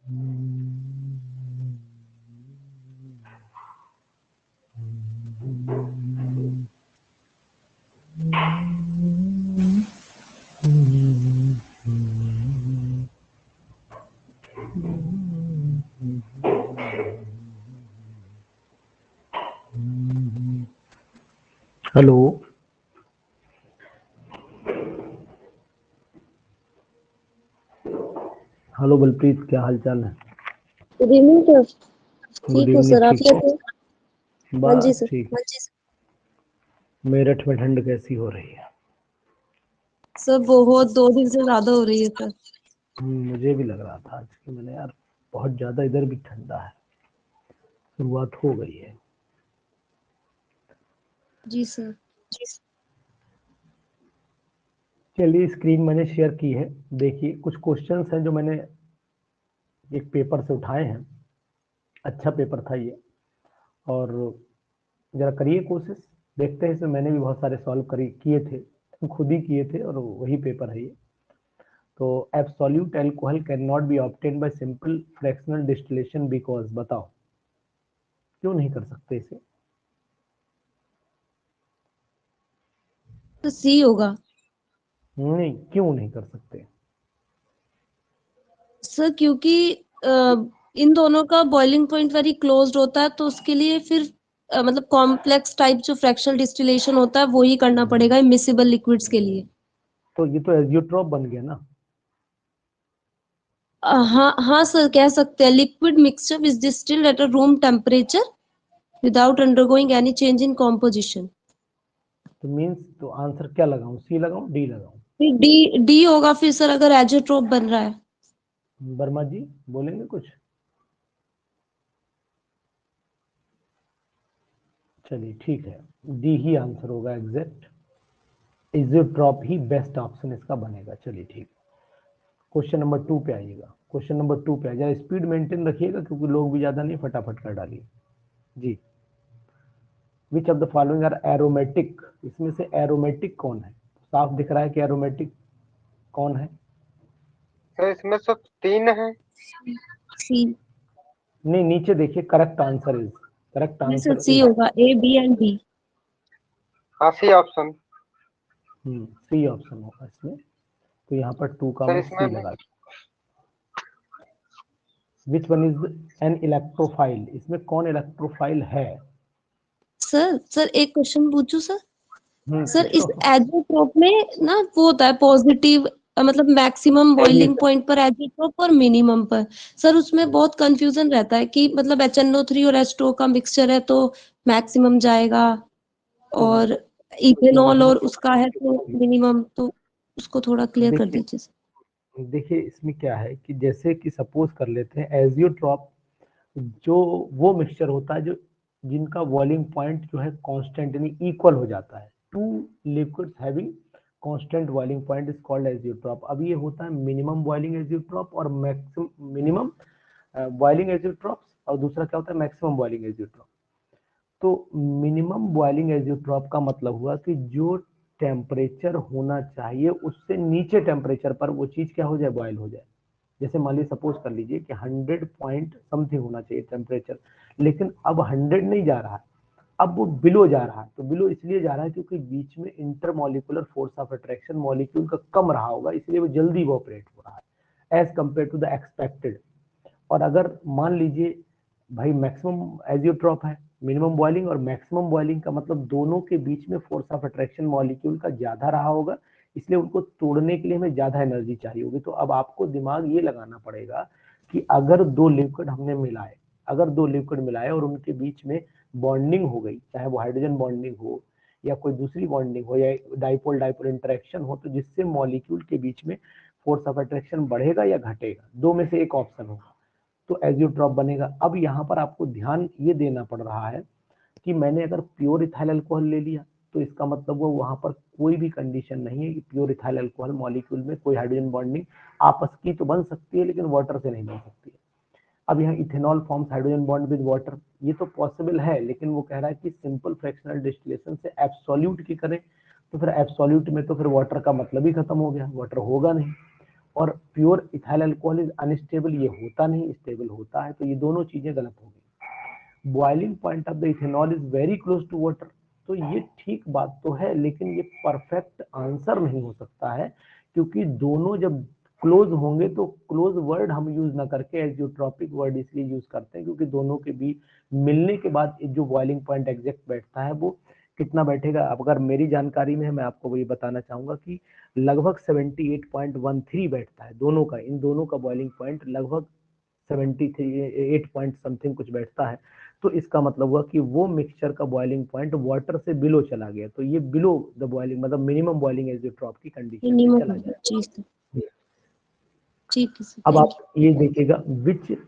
Hello, hello Balpreet, क्या हाल चाल है? Good evening sir. गुड ठीक हूँ इवनिंग। सर, आप ठीक कैसे हैं? है, हाँ जी बस सर। ठीक। मेरठ में ठंड कैसी हो रही है? सर बहुत 2 दिन से ज्यादा हो रही है सर। मुझे भी लग रहा था आज कि मैंने यार बहुत ज्यादा इधर भी ठंडा है, शुरुआत हो गई है। जी सर। चलिए, स्क्रीन मैंने शेयर की है, देखिए कुछ क्वेश्चंस हैं जो मैंने एक पेपर से उठाए हैं। अच्छा पेपर था ये, और जरा करिए कोशिश, देखते हैं। इसमें मैंने भी बहुत सारे सॉल्व करी किए थे, खुद ही किए थे, और वही पेपर है ये। तो absolute alcohol can not be obtain bye simple fractional distillation because, बताओ क्यों नहीं कर सकते इसे? तो सी होगा। नहीं, क्यों नहीं कर सकते? सर क्योंकि इन दोनों का बॉइलिंग पॉइंट वेरी क्लोज्ड होता है, तो उसके लिए फिर मतलब कॉम्प्लेक्स टाइप जो फ्रैक्शनल डिस्टिलेशन होता है वो ही करना पड़ेगा इमिसिबल लिक्विड्स के लिए। तो ये तो एजियोट्रॉप बन गया ना। हाँ हाँ सर, कह सकते हैं liquid mixture is distilled at a room temperature without undergoing any change in composition. तो मीन्स, तो आंसर क्या लगाऊं? सी लगाऊं, डी लगाऊं? फिर डी डी होगा फिर सर, अगर एजोट्रोप बन रहा है। वर्मा जी, बोलेंगे कुछ? चलिए ठीक है, डी ही आंसर होगा एग्जैक्ट। एजियोट्रॉप ही बेस्ट ऑप्शन इसका बनेगा। चलिए ठीक है, क्वेश्चन नंबर 2 पे आइएगा। क्वेश्चन नंबर 2 पे आ जाए, स्पीड मेंटेन रखिएगा क्योंकि लोग भी ज्यादा नहीं, फटाफट कर डालिए जी। Which of the following are aromatic? इसमें से एरोमेटिक कौन है? साफ दिख रहा है कि एरोमेटिक कौन है। सर इसमें सब 3 हैं। सी। नहीं, नीचे देखिए, correct answer is, correct sir answer C is, होगा, ए बी एंड डी। हाँ सी ऑप्शन। सी ऑप्शन होगा इसमें। तो यहाँ पर 2 का सर मैं इसमें सी लगा। Which one is an electrophile? इसमें कौन इलेक्ट्रोफाइल है? सर एक क्वेश्चन पूछूं सर? सर इस पूछो। एजोट्रोप में ना वो होता है पॉजिटिव, मतलब मैक्सिमम बॉइलिंग डेविएशन। पॉइंट पर एजोट्रोप और मिनिमम पर। सर उसमें बहुत कंफ्यूजन रहता है कि मतलब HNO3 और H2O का मिक्सचर है तो मैक्सिमम जाएगा, और इथेनॉल और उसका है तो मिनिमम, तो उसको थोड़ा क्लियर कर देखिए, दीजिए। देखिए इसमें क्या है कि जैसे कि सपोज कर लेते हैं एजियोट्रॉप, जो वो मिक्सचर होता है जो जिनका बॉइलिंग पॉइंट जो है कांस्टेंट यानी इक्वल हो जाता है। Two liquids having constant boiling point is called azeotrope. अब ये होता है मिनिमम बॉइलिंग एजियोट्रॉप और मैक्सिमम मिनिमम बॉइलिंग एजियोट्रॉप, और दूसरा क्या होता है, मैक्सिमम बॉइलिंग एजियोट्रॉप। तो मिनिमम बॉइलिंग एजियोट्रॉप का मतलब हुआ कि जो टेम्परेचर होना चाहिए उससे नीचे टेम्परेचर पर वो चीज क्या हो जाए, बॉयल हो जाए। जैसे मान लीजिए, सपोज कर लीजिए कि 100 पॉइंट समथिंग होना चाहिए टेम्परेचर, लेकिन अब 100 नहीं जा रहा है, अब वो बिलो जा रहा है। तो बिलो इसलिए जा रहा है क्योंकि बीच में intermolecular force of attraction molecule का कम रहा होगा, इसलिए वो जल्दी इवोपरेट हो रहा है as compare to the expected. और अगर मान लीजिए भाई मैक्सिमम एजियोट्रॉप है, मिनिमम बॉइलिंग और मैक्सिमम बॉइलिंग का मतलब दोनों के बीच में फोर्स ऑफ अट्रैक्शन मॉलिक्यूल का ज्यादा रहा होगा, इसलिए उनको तोड़ने के लिए हमें ज्यादा एनर्जी चाहिए होगी। तो अब आपको दिमाग ये लगाना पड़ेगा कि अगर दो लिक्विड हमने मिलाए, अगर दो लिक्विड मिलाए और उनके बीच में बॉन्डिंग हो गई, चाहे वो हाइड्रोजन बॉन्डिंग हो या कोई दूसरी बॉन्डिंग हो या डाइपोल डाइपोल इंटरेक्शन हो, तो जिससे मॉलिक्यूल के बीच में फोर्स ऑफ अट्रैक्शन बढ़ेगा या घटेगा, दो में से एक ऑप्शन होगा, तो एजियोट्रॉप बनेगा। अब यहाँ पर आपको ध्यान ये देना पड़ रहा है कि मैंने अगर प्योर इथाइल अल्कोहल ले लिया तो इसका मतलब वो वहां पर कोई भी कंडीशन नहीं है कि प्योर इथाइल अल्कोहल मॉलिक्यूल में कोई हाइड्रोजन बॉन्डिंग आपस की तो बन सकती है लेकिन वाटर से नहीं बन सकती है। अब यहाँ ethanol forms hydrogen bond with water, ये तो पॉसिबल है, लेकिन वो कह रहा है कि सिंपल फ्रैक्शनल डिस्टिलेशन से एब्सोल्यूट की करें, तो फिर एब्सोल्यूट में तो फिर वाटर का मतलब ही खत्म हो गया, वाटर होगा नहीं। और pure ethyl alcohol is unstable, ये होता नहीं, स्टेबल होता है, तो ये दोनों चीजें गलत होगी। Boiling point of the ethanol is very close to water, तो ये ठीक बात तो है, लेकिन ये परफेक्ट आंसर नहीं हो सकता है, क्योंकि दोनों जब क्लोज होंगे तो क्लोज वर्ड हम यूज ना करके एजियोट्रॉपिक वर्ड इसलिए यूज करते हैं क्योंकि दोनों के बीच मिलने के बाद जो बॉइलिंग पॉइंट एग्जैक्ट बैठता है वो कितना बैठेगा। अब अगर मेरी जानकारी में है, मैं आपको वही बताना चाहूंगा कि लगभग 78.13 बैठता है दोनों का, इन दोनों का बॉइलिंग पॉइंट लगभग 73 8 समथिंग कुछ बैठता है। तो इसका मतलब हुआ कि वो मिक्सचर का बॉइलिंग पॉइंट वाटर से बिलो चला गया, तो ये बिलो द बॉइलिंग मतलब मिनिमम बॉइलिंग एजियोट्रॉप की कंडीशन में मिनिमम चला जाएगा। जी सर, ठीक है सर, अब थैंक आप ये देखिएगा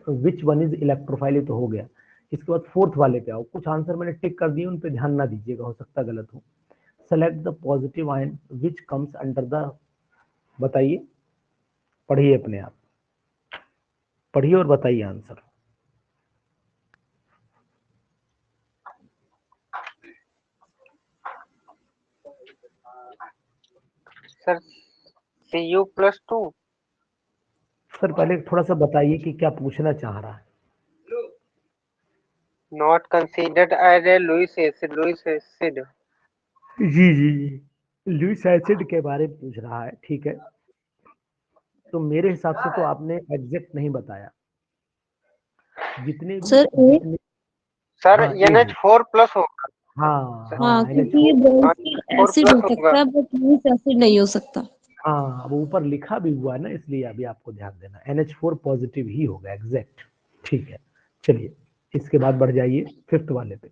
विच वन इज इलेक्ट्रोफाइल, तो हो गया। इसके बाद फोर्थ वाले पे आओ, कुछ आंसर मैंने टिक कर दिए, उन पे ध्यान ना दीजिएगा, हो सकता गलत हो। Select the positive ion which comes under the, बताइए, पढ़िए अपने आप, पढ़िए और बताइए आंसर। Sir Cu+2। सर पहले थोड़ा सा बताइए कि क्या पूछना चाह रहा है। Not considered as a Lewis acid. Lewis acid. जी जी जी, लुईस एसिड के बारे में पूछ रहा है, ठीक है। तो मेरे हिसाब से तो आपने एग्जैक्ट नहीं बताया, जितने भी सर जितने सर हाँ ए हो, NH4+ होगा। हाँ हाँ, हाँ क्योंकि ये NH4, ब्रोंज़ीन एसिड हो NH4+ होगा। सकता है बट लुईस एसिड नहीं हो सकता। हाँ वो ऊपर लिखा भी हुआ है ना, इसलिए अभी आपको ध्यान देना, NH4 पॉजिटिव ही होगा एग्जैक्ट, ठीक है। चलिए इसके बाद बढ़ जाइए फिफ्थ वाले पे,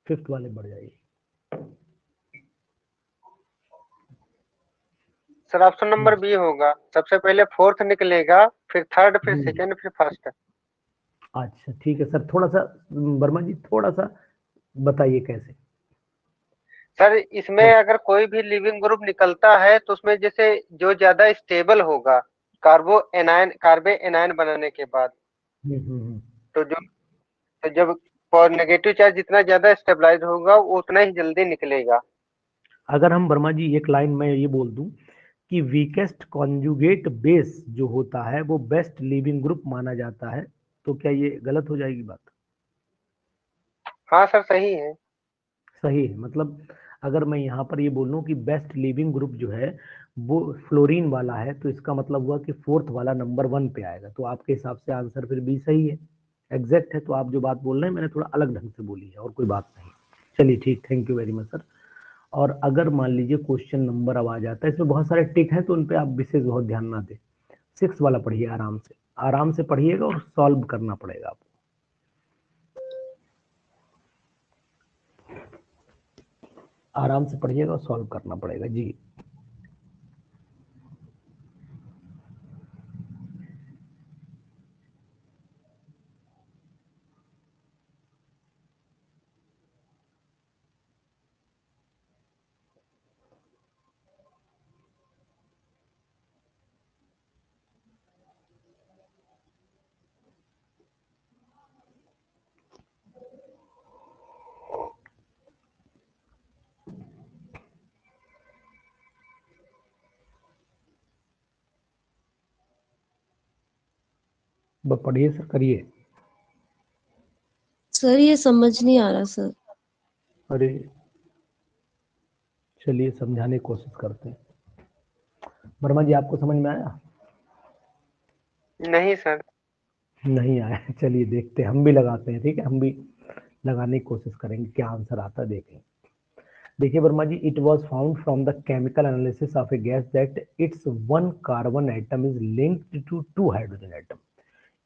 फिफ्थ वाले बढ़ जाइए। सर ऑप्शन नंबर बी होगा, सबसे पहले फोर्थ निकलेगा, फिर थर्ड, फिर सेकंड, फिर फर्स्ट। अच्छा ठीक है सर, थोड़ा सा वर्मा जी थोड़ा सा बताइए कैसे। सर इसमें अगर कोई भी लिविंग ग्रुप निकलता है तो उसमें जैसे जो ज्यादा स्टेबल होगा कार्बे एनायन बनाने के बाद, हम्म। तो जब नेगेटिव चार्ज जितना ज्यादा स्टेबलाइज होगा वो उतना ही जल्दी निकलेगा। अगर हम वर्मा जी एक लाइन में ये बोल दूं कि वीकेस्ट कॉन्जुगेट बेस जो होता है वो बेस्ट लिविंग ग्रुप माना जाता है, तो क्या ये गलत हो जाएगी बात? हाँ सर सही है। सही है, मतलब अगर मैं यहाँ पर ये बोलूँ कि बेस्ट लिविंग ग्रुप जो है वो फ्लोरीन वाला है, तो इसका मतलब हुआ कि फोर्थ वाला नंबर 1 पे आएगा, तो आपके हिसाब से आंसर फिर बी सही है, एग्जैक्ट है। तो आप जो बात बोल रहे हैं मैंने थोड़ा अलग ढंग से बोली है और कोई बात नहीं। चलिए ठीक, thank you very much sir. और अगर मान लीजिए क्वेश्चन नंबर अब आ जाता है, इसमें बहुत सारे टिक हैं तो उन पे आप विशेष बहुत ध्यान ना दें। 6 वाला पढ़िए, आराम से पढ़िएगा और सॉल्व करना पड़ेगा आपको। आराम से पढ़िएगा और सॉल्व करना पड़ेगा जी। पढ़िए सर, करिए। सर ये समझ नहीं आ रहा सर। अरे चलिए समझाने की कोशिश करते हैं। वर्मा जी आपको समझ में आया? नहीं सर। नहीं आया, चलिए देखते हैं, हम भी लगाते हैं, ठीक है, हम भी लगाने की कोशिश करेंगे क्या आंसर आता है, देखें। देखिए Verma ji, it was found from the chemical analysis of a gas that its one carbon atom is linked to two hydrogen atom.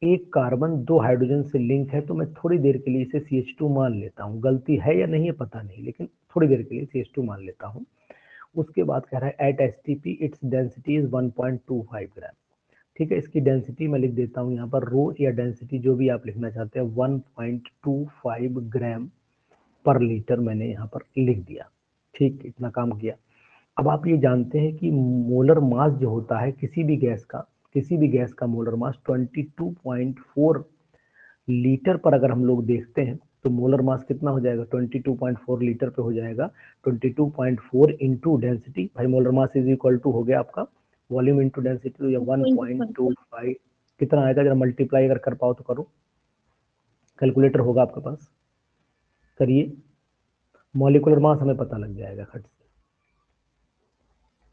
एक कार्बन दो हाइड्रोजन से लिंक है, तो मैं थोड़ी देर के लिए इसे CH2 मान लेता हूँ, गलती है या नहीं है पता नहीं, लेकिन थोड़ी देर के लिए CH2 मान लेता हूँ। उसके बाद कह रहा है at STP it's density is 1.25 gram, ठीक है। इसकी डेंसिटी मैं लिख देता हूँ यहाँ पर, रो या डेंसिटी जो भी आप लिखना चाहते हैं, 1.25 ग्राम पर लीटर मैंने यहाँ पर लिख दिया, ठीक, इतना काम किया। अब आप ये जानते हैं कि मोलर मास जो होता है किसी भी गैस का मोलर मास 22.4 लीटर पर अगर हम लोग देखते हैं तो मोलर मास कितना हो जाएगा, 22.4 लीटर पे हो जाएगा। 22.4 इंटू डेंसिटी, भाई molar mass is equal to हो गया आपका वॉल्यूम इंटू डेंसिटी, तो ये 1.25 कितना आएगा, जरा मल्टीप्लाई अगर कर पाओ तो करो, कैलकुलेटर होगा आपके पास, करिए। मॉलिक्यूलर मास हमें पता लग जाएगा खट से,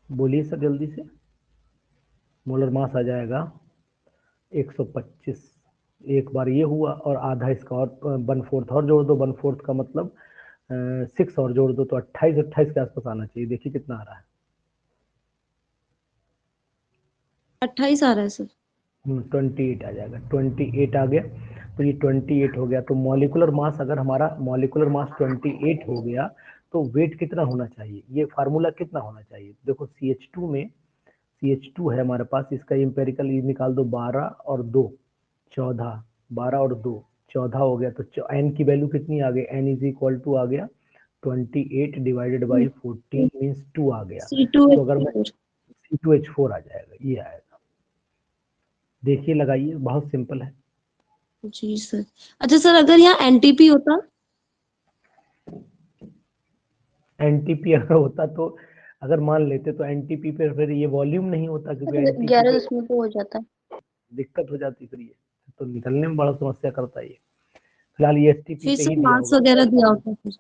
बोलिए सर जल्दी से। मोलर मास आ जाएगा 125, एक बार ये हुआ, और आधा इसका और 1/4 और जोड़ दो, 1/4 का मतलब 6 और जोड़ दो तो 28 के आसपास आना चाहिए। देखिए कितना आ रहा है, 28 आ रहा है सर। 28 आ जाएगा, 28 आ गया, तो ये 28 हो गया। तो मॉलिक्यूलर मास, अगर हमारा मॉलिक्यूलर मास 28 हो गया तो वेट कितना होना चाहिए, ये फार्मूला कितना होना चाहिए। देखो CH2 में, CH2 है हमारे पास, इसका एम्पेरिकल निकाल दो, 12 और 2 14, 12 और 2 14 हो गया, तो n की वैल्यू कितनी आ गई, n इज इक्वल टू आ गया 28 डिवाइडेड बाई 14 मीन्स 2 आ गया। तो अगर मैं C2H4 आ जाएगा, ये आएगा। देखिए लगाइए, बहुत सिंपल है। जी सर। अच्छा सर, अगर यहाँ एनटीपी होता, एनटीपी अगर होता तो, अगर मान लेते तो एनटीपी पे फिर ये वॉल्यूम नहीं होता, क्योंकि एनटीपी 11 पे हो जाता है, दिक्कत हो जाती, फिर ये तो निकलने में बड़ा समस्या करता है ये। फिलहाल ये एसटीपी फिर पे सर ही दिया मास होगा, वगैरह दिया होता फिर।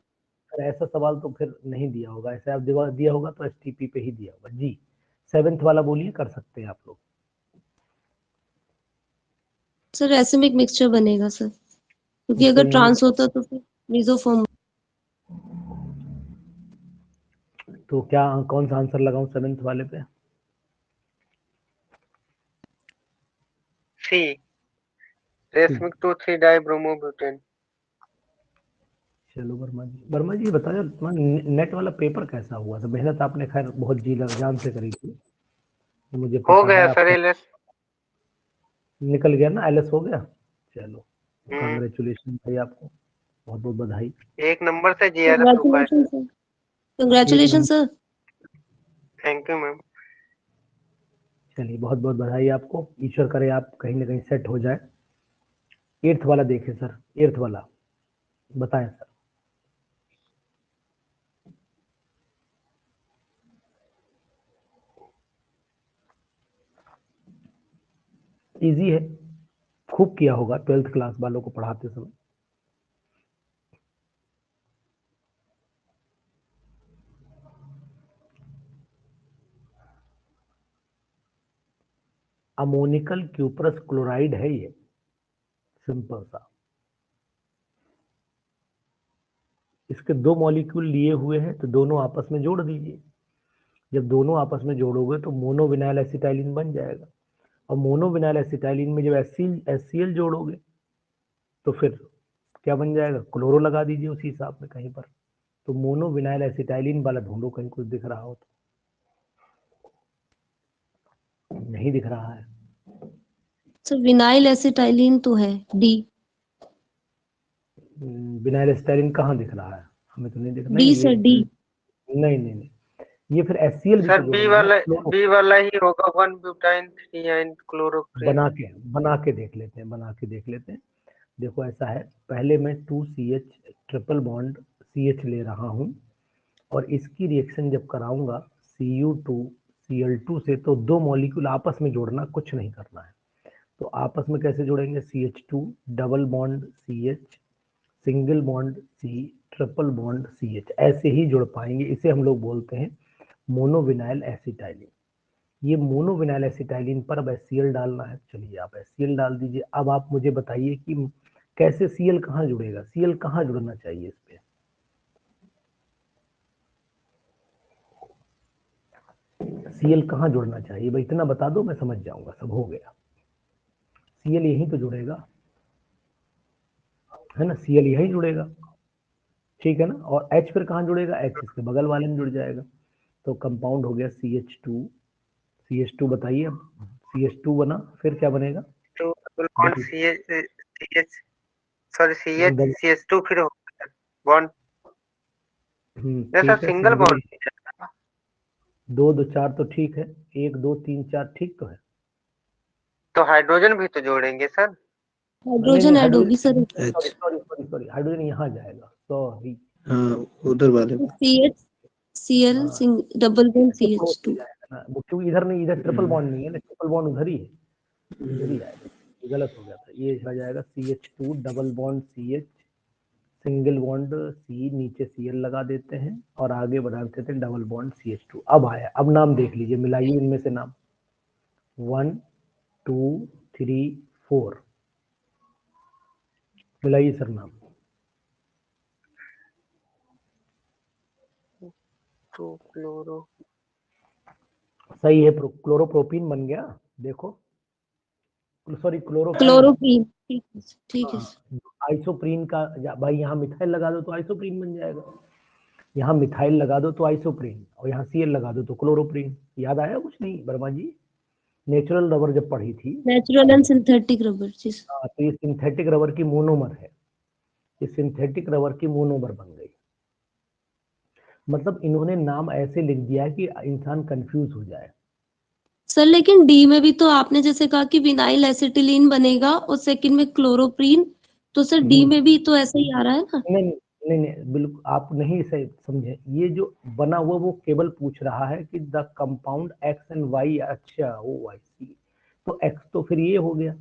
अगर ऐसा सवाल तो फिर नहीं दिया होगा, ऐसा आप दिया होगा तो एसटीपी पे ही दिया होगा जी। 7th वाला बोलिए, कर सकते हैं आप लोग। सर एसिमिक मिक्सचर बनेगा सर, क्योंकि अगर ट्रांस होता तो फिर मेसोफॉर्म। तो क्या कौन सा आंसर लगाऊं 7th वाले पे? सी, रेसमिक 2,3 डाइब्रोमोब्यूटेन। चलो वर्मा जी बताओ, तुम्हारा नेट वाला पेपर कैसा हुआ था? मेहनत आपने खैर बहुत जी जान से करी थी, मुझे हो पता गया है। सर, एलएस निकल गया ना, एलएस हो गया, चलो कांग्रेचुलेशन भाई, आपको बहुत बहुत बधाई। 1 नंबर से जीआरएफ रुका है। Congratulation sir. Thank you ma'am. चलिए बहुत बहुत बधाई आपको, ईश्वर करे आप कहीं ना कहीं सेट हो जाए। 8th वाला देखें सर, 8th वाला बताएं सर। इजी है, खूब किया होगा 12th क्लास वालों को पढ़ाते समय। अमोनिकल क्यूप्रस क्लोराइड है ये, सिंपल सा। इसके 2 मॉलिक्यूल लिए हुए हैं, तो दोनों आपस में जोड़ दीजिए। जब दोनों आपस में जोड़ोगे तो मोनोविनाइल एसिटाइलिन बन जाएगा, और मोनोविनाइल एसिटाइलिन में जब HCl जोड़ोगे तो फिर क्या बन जाएगा, क्लोरो लगा दीजिए उसी हिसाब में कहीं पर। तो मोनोविनाइल एसिटाइलिन वाला ढूंढो, कहीं कुछ दिख रहा हो तो। नहीं दिख रहा है सर विनाइल एसिटाइलिन तो है, डी। विनाइल एसिटाइलिन कहाँ दिख रहा है, हमें तो नहीं दिख रहा। D sir, D. नहीं, ये फिर HCl भी सर तो बी वाला ही होगा, 1 ब्यूटाइन 3 क्लोरोक्रेन। बना के देख लेते हैं। देखो ऐसा है, पहले मैं 2CH ट्रिपल बॉन्ड CH ले रहा हूं, और इसकी रिएक्शन जब कराऊंगा Cu2Cl2 से, तो 2 मॉलिक्यूल आपस में जोड़ना, कुछ नहीं करना है। तो आपस में कैसे जोड़ेंगे, CH2 double bond CH single bond C triple bond CH, ऐसे ही जुड़ पाएंगे। इसे हम लोग बोलते हैं मोनोविनाइल एसिटाइलिन। ये मोनोविनाइल एसिटाइलिन पर अब HCl डालना है। चलिए आप HCl डाल दीजिए। अब आप मुझे बताइए कि कैसे Cl कहाँ जुड़ेगा, Cl कहाँ जुड़ना चाहिए इस पे। Cl कहाँ जुड़ना चाहिए भाई, इतना बता दो, मैं समझ जाऊंगा, सब हो गया। Cl यहीं तो जुड़ेगा, है ना, Cl यहीं जुड़ेगा, ठीक है ना। और H फिर कहाँ जुड़ेगा, H इसके बगल वाले में जुड़ जाएगा। तो कंपाउंड हो गया CH2 बताइए अब, CH2 बना, फिर क्या बनेगा, CH2 फिर बॉन्ड, ठीक है, सिंगल बॉन्ड। 2 2 4 तो ठीक है, 1 2 3 4 ठीक तो है। तो हाइड्रोजन भी तो जोड़ेंगे सर। हाइड्रोजन ऐड होगी सर। सॉरी, हाइड्रोजन यहाँ जाएगा, सॉरी। हाँ उधर वाले CH Cl double bond CH2। ना, वो क्योंकि इधर नहीं, इधर ट्रिपल बॉन्ड नहीं है ना, ट्रिपल बॉन्ड उधर ही है, इधर ही आएगा, ये गलत हो गया था। ये आ जाएगा CH2 double bond CH single bond C, नीचे Cl लगा देते हैं और आगे बढ़ा देते हैं डबल बॉन्ड CH2। अब आया, अब नाम देख लीजिए, मिलाइए इनमें से नाम 1 2 3 4, मिलाइए सर नाम। तो क्लोरो, सही है, क्लोरोप्रोपीन बन गया, देखो, सॉरी क्लोरोप्रीन। क्लोरोप्रीन, ठीक है। आइसोप्रीन का भाई यहाँ मिथाइल लगा दो तो आइसोप्रीन बन जाएगा, यहाँ मिथाइल लगा दो तो आइसोप्रीन, और यहाँ Cl लगा दो तो क्लोरोप्रीन। याद आया कुछ नहीं वर्मा जी? नेचुरल रबर जब पढ़ी थी, नेचुरल एंड सिंथेटिक रबर, जी। तो ये सिंथेटिक रबर की मोनोमर है, ये सिंथेटिक रबर की मोनोमर बन गई। मतलब इन्होंने नाम ऐसे लिख दिया है कि इंसान कंफ्यूज हो जाए। सर लेकिन डी में भी तो आपने जैसे कहा कि विनाइल एसिटिलीन बनेगा और सेकंड में क्लोरोप्रीन, तो सर डी में भी तो ऐसा ही आ रहा है ना? नहीं नहीं नहीं, बिल्कुल आप नहीं सही समझे। ये जो बना हुआ वो केवल पूछ रहा है कि the compound X and Y. अच्छा, ओ आई सी, तो एक्स तो फिर ये हो गया,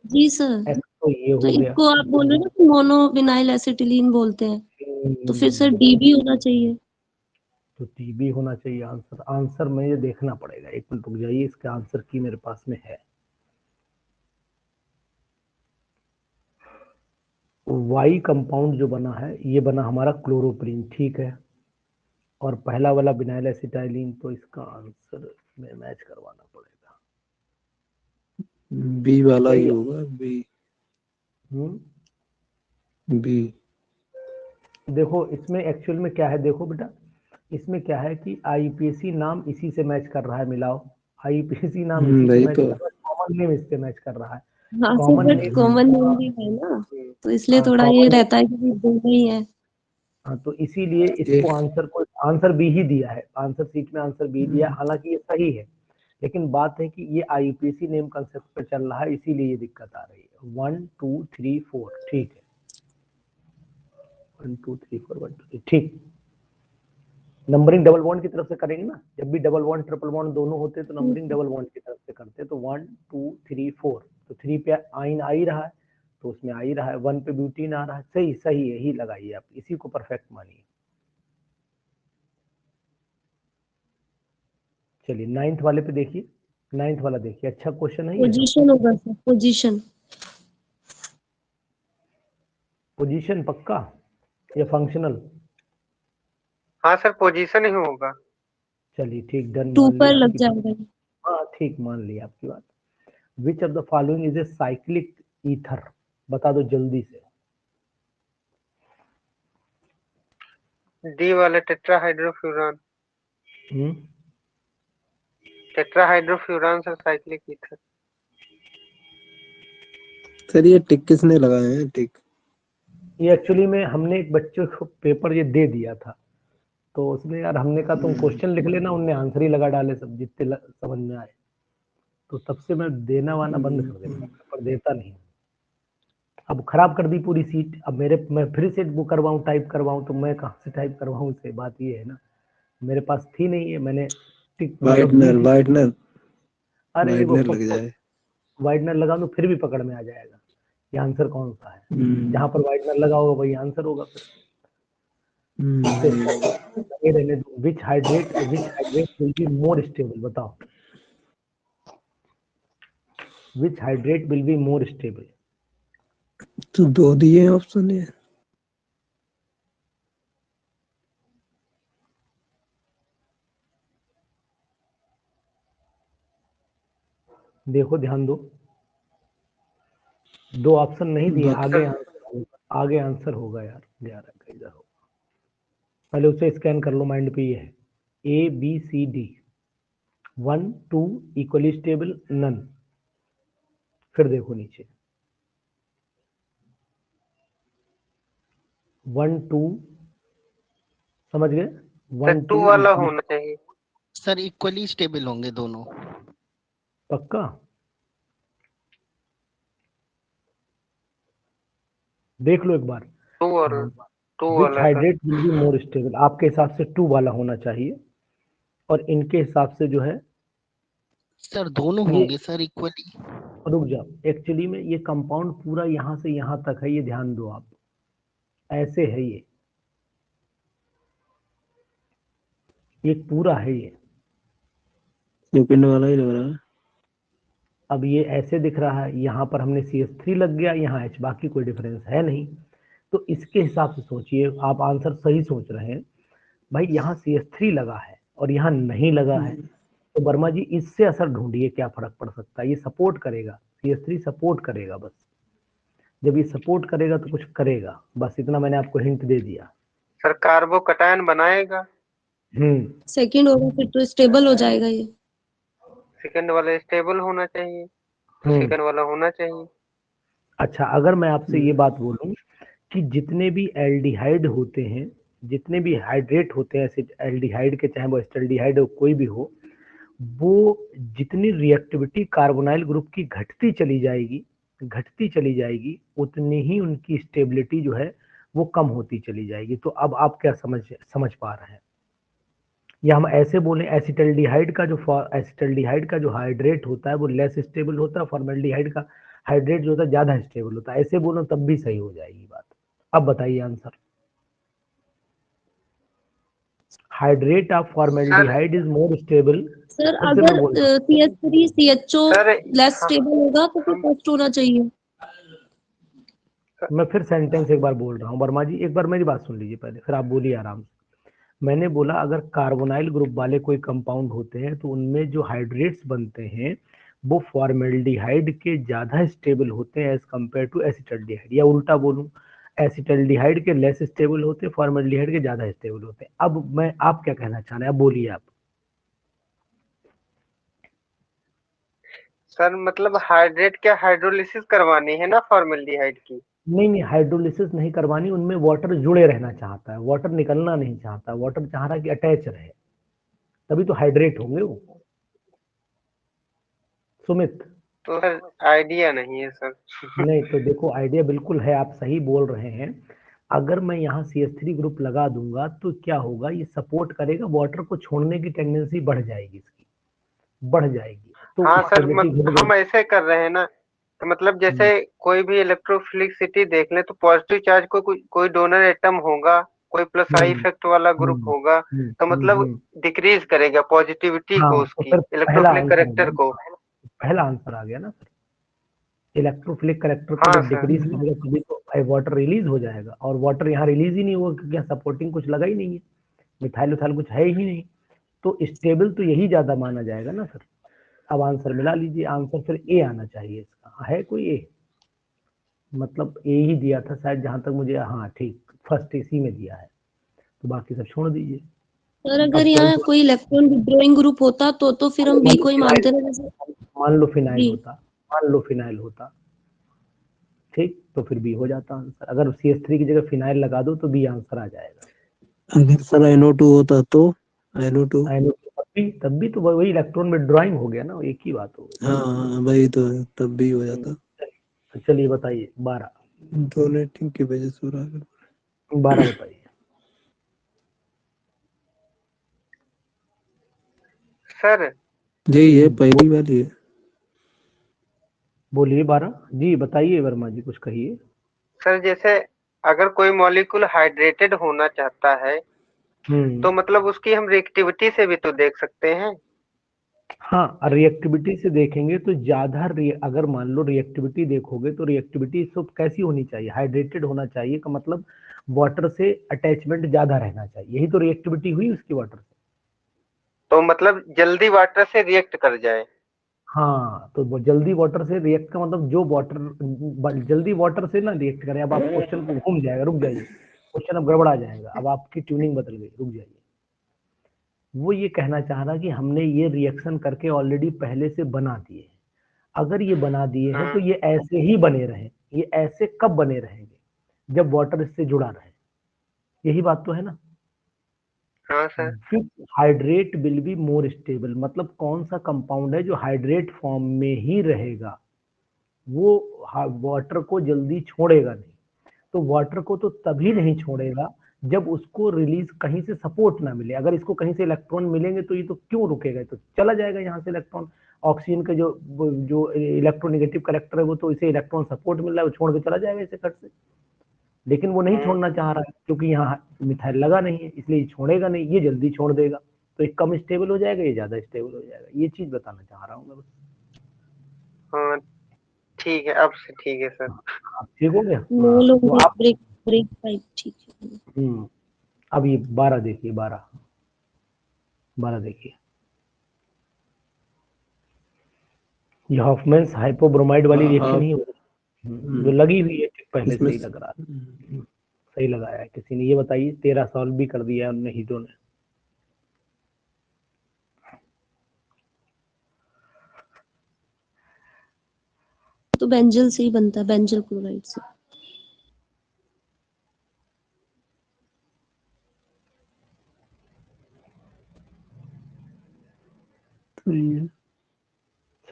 जी सर, एक्स तो ये तो हो गया। इसको आप बोल रहे हो ना कि मोनो विनाइल एसिटिलीन बोलते हैं, तो फिर सर डी भी होना चाहिए। तो टी भी होना चाहिए आंसर। आंसर मुझे देखना पड़ेगा, एक मिनट रुक जाइए, इसका आंसर की मेरे पास में है। वाई कंपाउंड जो बना है ये बना हमारा क्लोरोप्रीन, ठीक है, और पहला वाला विनाइल एसिटाइलिन, तो इसका आंसर में मैच करवाना पड़ेगा। बी वाला ही होगा, बी। बी। देखो इसमें एक्चुअल में क्या है, देखो बेटा, इसमें क्या है कि आईपीएसी नाम इसी से मैच कर रहा है, मिलाओ, आईपीएसी नाम इसी से वही मैच तो। कर रहा है, कॉमन नेम इससे मैच कर रहा है। हाँ sir, common but name, common name भी है ना, तो इसलिए थोड़ा ये कॉमन, रहता है कि दोनों ही है। हाँ, तो इसीलिए इसको आंसर बी ही दिया है, आंसर सीट में आंसर बी दिया, हालांकि ये सही है, लेकिन बात है कि ये आईपीसी नेम कंसेप्ट पर चल रहा है, इसीलिए ये दिक्कत आ रही है। 1 2 3 4, ठीक है, 1 2 3 4 1 2 3, ठीक। नंबरिंग डबल बॉन्ड की तरफ से करेंगे ना, जब भी डबल बॉन्ड ट्रिपल बॉन्ड दोनों होते हैं तो नंबरिंग डबल बॉन्ड की तरफ से करते हैं। तो 1 2 3 4, तो 3 पे आइन आ ही रहा है, तो उसमें आ ही रहा है, 1 पे ब्यूटीन आ रहा है, सही सही यही लगाइए आप, इसी को परफेक्ट मानिए। चलिए 9th वाले पे देखिए, 9th वाला देखिए, अच्छा क्वेश्चन है ये। पोजीशन होगा सर, पोजीशन। पोजीशन पक्का या फंक्शनल? हाँ सर, पोजीशन ही होगा। चलिए ठीक, डन, 2 मान पर लिया लग आपकी। जाएगा। हाँ ठीक, मान लिया आपकी बात। विच of the following is a cyclic ether, बता दो जल्दी से। डी वाला टेट्राहाइड्रोफ्यूरान, टेट्राहाइड्रोफ्यूरान सर, साइक्लिक ईथर। सर ये टिक किसने लगाए हैं, टिक? ये एक्चुअली में हमने एक बच्चे को पेपर ये दे दिया था, तो उसमें यार हमने कहा तुम क्वेश्चन लिख लेना, उनने आंसर ही लगा डाले सब, जितने समझ में आए, तो तब से मैं देना वाना बंद कर देता हूँ, पेपर देता नहीं। अब खराब कर दी पूरी सीट, अब मैं फिर से वो करवाऊँ, टाइप करवाऊँ, तो मैं कहाँ से टाइप करवाऊँ से, बात ये है ना, मेरे पास थी नहीं है, मैंने टिक वाइटनर, वाइटनर, अरे वो वाइटनर लग जाए। वाइटनर लगा दो फिर भी पकड़ में आ जाएगा, ये आंसर कौन सा है, जहां पर वाइटनर लगा होगा वही आंसर होगा फिर। ये रहने दो। Which hydrate will be more stable, बताओ, which hydrate will be more stable? तो 2 दिए ऑप्शन है। देखो ध्यान दो, 2 ऑप्शन नहीं दिए, आगे आंसर होगा यार, 11 का इधर होगा, पहले उसे स्कैन कर लो, माइंड पे ये है, A B C D, 1 2 equally stable, none, फिर देखो नीचे 1 2, समझ गए, 1 2 2 वाला होना चाहिए सर, इक्वली स्टेबल होंगे दोनों। पक्का? देख लो एक बार, 2 और 2 विच वाला sir. Hydrate will be more stable, आपके हिसाब से 2 वाला होना चाहिए, और इनके हिसाब से जो है सर दोनों ये होंगे सर इक्वली। रुक जाओ, एक्चुअली में ये कंपाउंड पूरा यहाँ से यहाँ तक है, ये ध्यान दो आप, ऐसे है ये पूरा है ये। सेकंड वाला ही लग रहा है। अब ये ऐसे दिख रहा है, यहाँ पर हमने CH3 लग गया, यहाँ H, बाकी कोई डिफरेंस है नहीं। तो इसके हिसाब से सोचिए, आप आंसर सही सोच रहे हैं भाई, यहाँ CH3 लगा है और यहाँ नहीं लगा है, तो वर्मा जी इससे असर ढूंढिए क्या फर्क पड़ सकता है। ये सपोर्ट करेगा, CH3 सपोर्ट करेगा, बस जब ये सपोर्ट करेगा तो कुछ करेगा, बस इतना मैंने आपको हिंट दे दिया। सर कार्बो कटायन बनाएगा। सेकंड होगा फिर तो स्टेबल हो जाएगा ये। सेकंड वाला स्टेबल होना चाहिए, सेकंड वाला होना चाहिए। अच्छा, अगर मैं आपसे ये बात बोलूं कि जितने भी एल्डिहाइड होते हैं, जितने भी हाइड्रेट होते हैं ऐसे एल्डिहाइड के, चाहे वो एस्टल्डिहाइड हो कोई भी हो, वो जितनी रिएक्टिविटी कार्बोनाइल ग्रुप की घटती चली जाएगी उतनी ही उनकी स्टेबिलिटी जो है वो कम होती चली जाएगी। तो अब आप क्या समझ पा रहे हैं, या हम ऐसे बोलें एसिटल्डिहाइड का जो हाइड्रेट होता है वो लेस स्टेबल होता है, फॉर्मेल्डिहाइड का हाइड्रेट जो होता है ज्यादा स्टेबल होता है, ऐसे बोलो तब भी सही हो जाएगी बात। अब बताइए answer. Hydrate of formaldehyde is more stable. Sir अगर CH3 CHO sir less stable होगा तो फिर फर्स्ट होना चाहिए। मैं फिर सेंटेंस एक बार बोल रहा हूँ वर्मा जी, एक बार मेरी बात सुन लीजिए पहले, फिर आप बोलिए आराम से। मैंने बोला अगर कार्बोनाइल ग्रुप वाले कोई कंपाउंड होते हैं तो उनमें जो हाइड्रेट्स बनते हैं वो फॉर्मेल्डिहाइड के ज्यादा स्टेबल होते हैं एज कंपेयर टू एसिटल्डिहाइड, या उल्टा बोलूं एसिटल्डिहाइड के लेस स्टेबल होते हैं, फॉर्मेल्डिहाइड के ज्यादा स्टेबल होते हैं। अब मैं, आप क्या कहना चाह रहे हैं, अब बोलिए आप। सर मतलब हाइड्रेट क्या हाइड्रोलिसिस करवानी है ना फॉर्मेल्डिहाइड की? नहीं, हाइड्रोलिसिस नहीं करवानी, उनमें वाटर जुड़े रहना चाहता है, वाटर निकलना नहीं चाहता, वाटर चाह रहा है कि अटैच रहे, तभी तो हाइड्रेट होंगे वो। सुमित तो सर आइडिया नहीं है सर। नहीं, तो देखो आइडिया बिल्कुल है, आप सही बोल रहे हैं। अगर मैं यहाँ CH3 ग्रुप लगा दूंगा तो क्या होगा, ये सपोर्ट करेगा, वाटर को छोड़ने की टेंडेंसी बढ़ जाएगी, इसकी बढ़ जाएगी। तो हाँ सर स्टेबिलिटी हम ऐसे कर रहे हैं ना, तो मतलब जैसे कोई भी इलेक्ट्रोफिलिसिटी देख ले तो पॉजिटिव चार्ज को कोई डोनर एटम होगा, कोई प्लस आई इफेक्ट वाला ग्रुप होगा, तो मतलब डिक्रीज करेगा पॉजिटिविटी को, हाँ, तो उसकी फिर इलेक्ट्रोफिलिक करेक्टर को। पहला आंसर आ गया ना सर, इलेक्ट्रोफिलिक करेक्टर को हाँ जब सर। डिक्रीज करेगा तभी तो वाटर रिलीज हो जाएगा, और वाटर यहाँ रिलीज ही नहीं होगा क्योंकि यहाँ सपोर्टिंग कुछ लगा ही नहीं है, मिथाइल उथाइल कुछ है ही नहीं, तो स्टेबल तो यही ज्यादा माना जाएगा ना सर। अब आंसर मिला लीजिए, आंसर फिर ए आना चाहिए इसका, है कोई ए? मतलब ए ही दिया था शायद, जहां तक मुझे, हाँ ठीक, फर्स्ट इसी में दिया है, तो बाकी सब छोड़ दीजिए। सर अगर यहाँ कोई इलेक्ट्रॉन विड्रॉइंग ग्रुप होता तो फिर हम बी को ही मानते ना, जैसे मान लो फिनाइल जी। होता, मान लो फिनाइल होता, ठीक, तो फिर बी हो जाता आंसर। अगर CH3 की जगह फिनाइल लगा दो तो बी आंसर आ जाएगा। अगर सर NO2 होता तो NO2, तब भी तो वही इलेक्ट्रॉन विड्रॉइंग हो गया ना, एक ही बात हो गई। हाँ वही तो है, तब भी हो जाता। चलिए बताइए 12 डोनेटिंग की वजह से हो रहा है। 12 बताइए। सर जी ये पहली वाली है। बोलिए 12 जी, बताइए वर्मा जी, कुछ कहिए। सर जैसे अगर कोई मॉलिक्यूल हाइड्रेटेड होना चाहता है तो मतलब उसकी हम रिएक्टिविटी से भी तो देख सकते हैं। हाँ, रिएक्टिविटी से देखेंगे तो ज्यादा, अगर मान लो रिएक्टिविटी देखोगे तो रिएक्टिविटी सब कैसी होनी चाहिए, हाइड्रेटेड होना चाहिए, का मतलब वाटर से अटैचमेंट ज्यादा रहना चाहिए, यही तो रिएक्टिविटी हुई उसकी वाटर से। तो मतलब जल्दी वाटर से रिएक्ट कर जाए। हाँ, तो वो जल्दी वाटर से रिएक्ट का मतलब जो वाटर जल्दी वाटर से ना रिएक्ट करे। अब आप क्वेश्चन को घूम जाएगा, रुक जाइए, क्वेश्चन अब गड़बड़ा जाएगा, अब आपकी ट्यूनिंग बदल गई, रुक जाइए। वो ये कहना चाह रहा कि हमने ये रिएक्शन करके ऑलरेडी पहले से बना दिए, अगर ये बना दिए हैं तो ये ऐसे ही बने रहे, ये ऐसे कब बने रहेंगे, जब वाटर इससे जुड़ा रहे, यही बात तो है ना। हाँ sir. Hydrate will be more stable, मतलब कौन सा कंपाउंड है जो हाइड्रेट फॉर्म में ही रहेगा, वो वाटर को जल्दी छोड़ेगा नहीं। तो वाटर को तो तभी नहीं छोड़ेगा जब उसको रिलीज कहीं से सपोर्ट ना मिले। अगर इसको कहीं से इलेक्ट्रॉन मिलेंगे तो ये तो क्यों रुकेगा, तो चला जाएगा यहाँ से इलेक्ट्रॉन। ऑक्सीजन का जो इलेक्ट्रोनेगेटिव कलेक्टर है वो तो इसे इलेक्ट्रॉन सपोर्ट मिल रहा है, वो छोड़ के चला जाएगा इसे कट से। लेकिन वो नहीं छोड़ना चाह रहा है क्योंकि यहाँ मिथाइल लगा नहीं है, इसलिए ये छोड़ेगा नहीं, ये जल्दी छोड़ देगा, तो एक कम स्टेबल हो जाएगा, ये ज्यादा स्टेबल हो जाएगा। ये चीज बताना चाह रहा हूँ मैं बस। हाँ ठीक है, अब से ठीक है सर। आप ठीक हो गया? नो लो तो आप ब्रेक टाइप ठीक है। अब ये 12 देखिए, 12 देखिए, ये हॉफमैन्स हाइपोब्रोमाइड वाली रिएक्शन ही हो रही है, जो लगी हुई है पहले से ही लग रहा है। सही लगाया है किसी ने। ये बताइए 13 सॉल्व भी कर दिया उनने, हीरो ने। तो बेंजल से ही बनता है, बेंजल क्लोराइड से।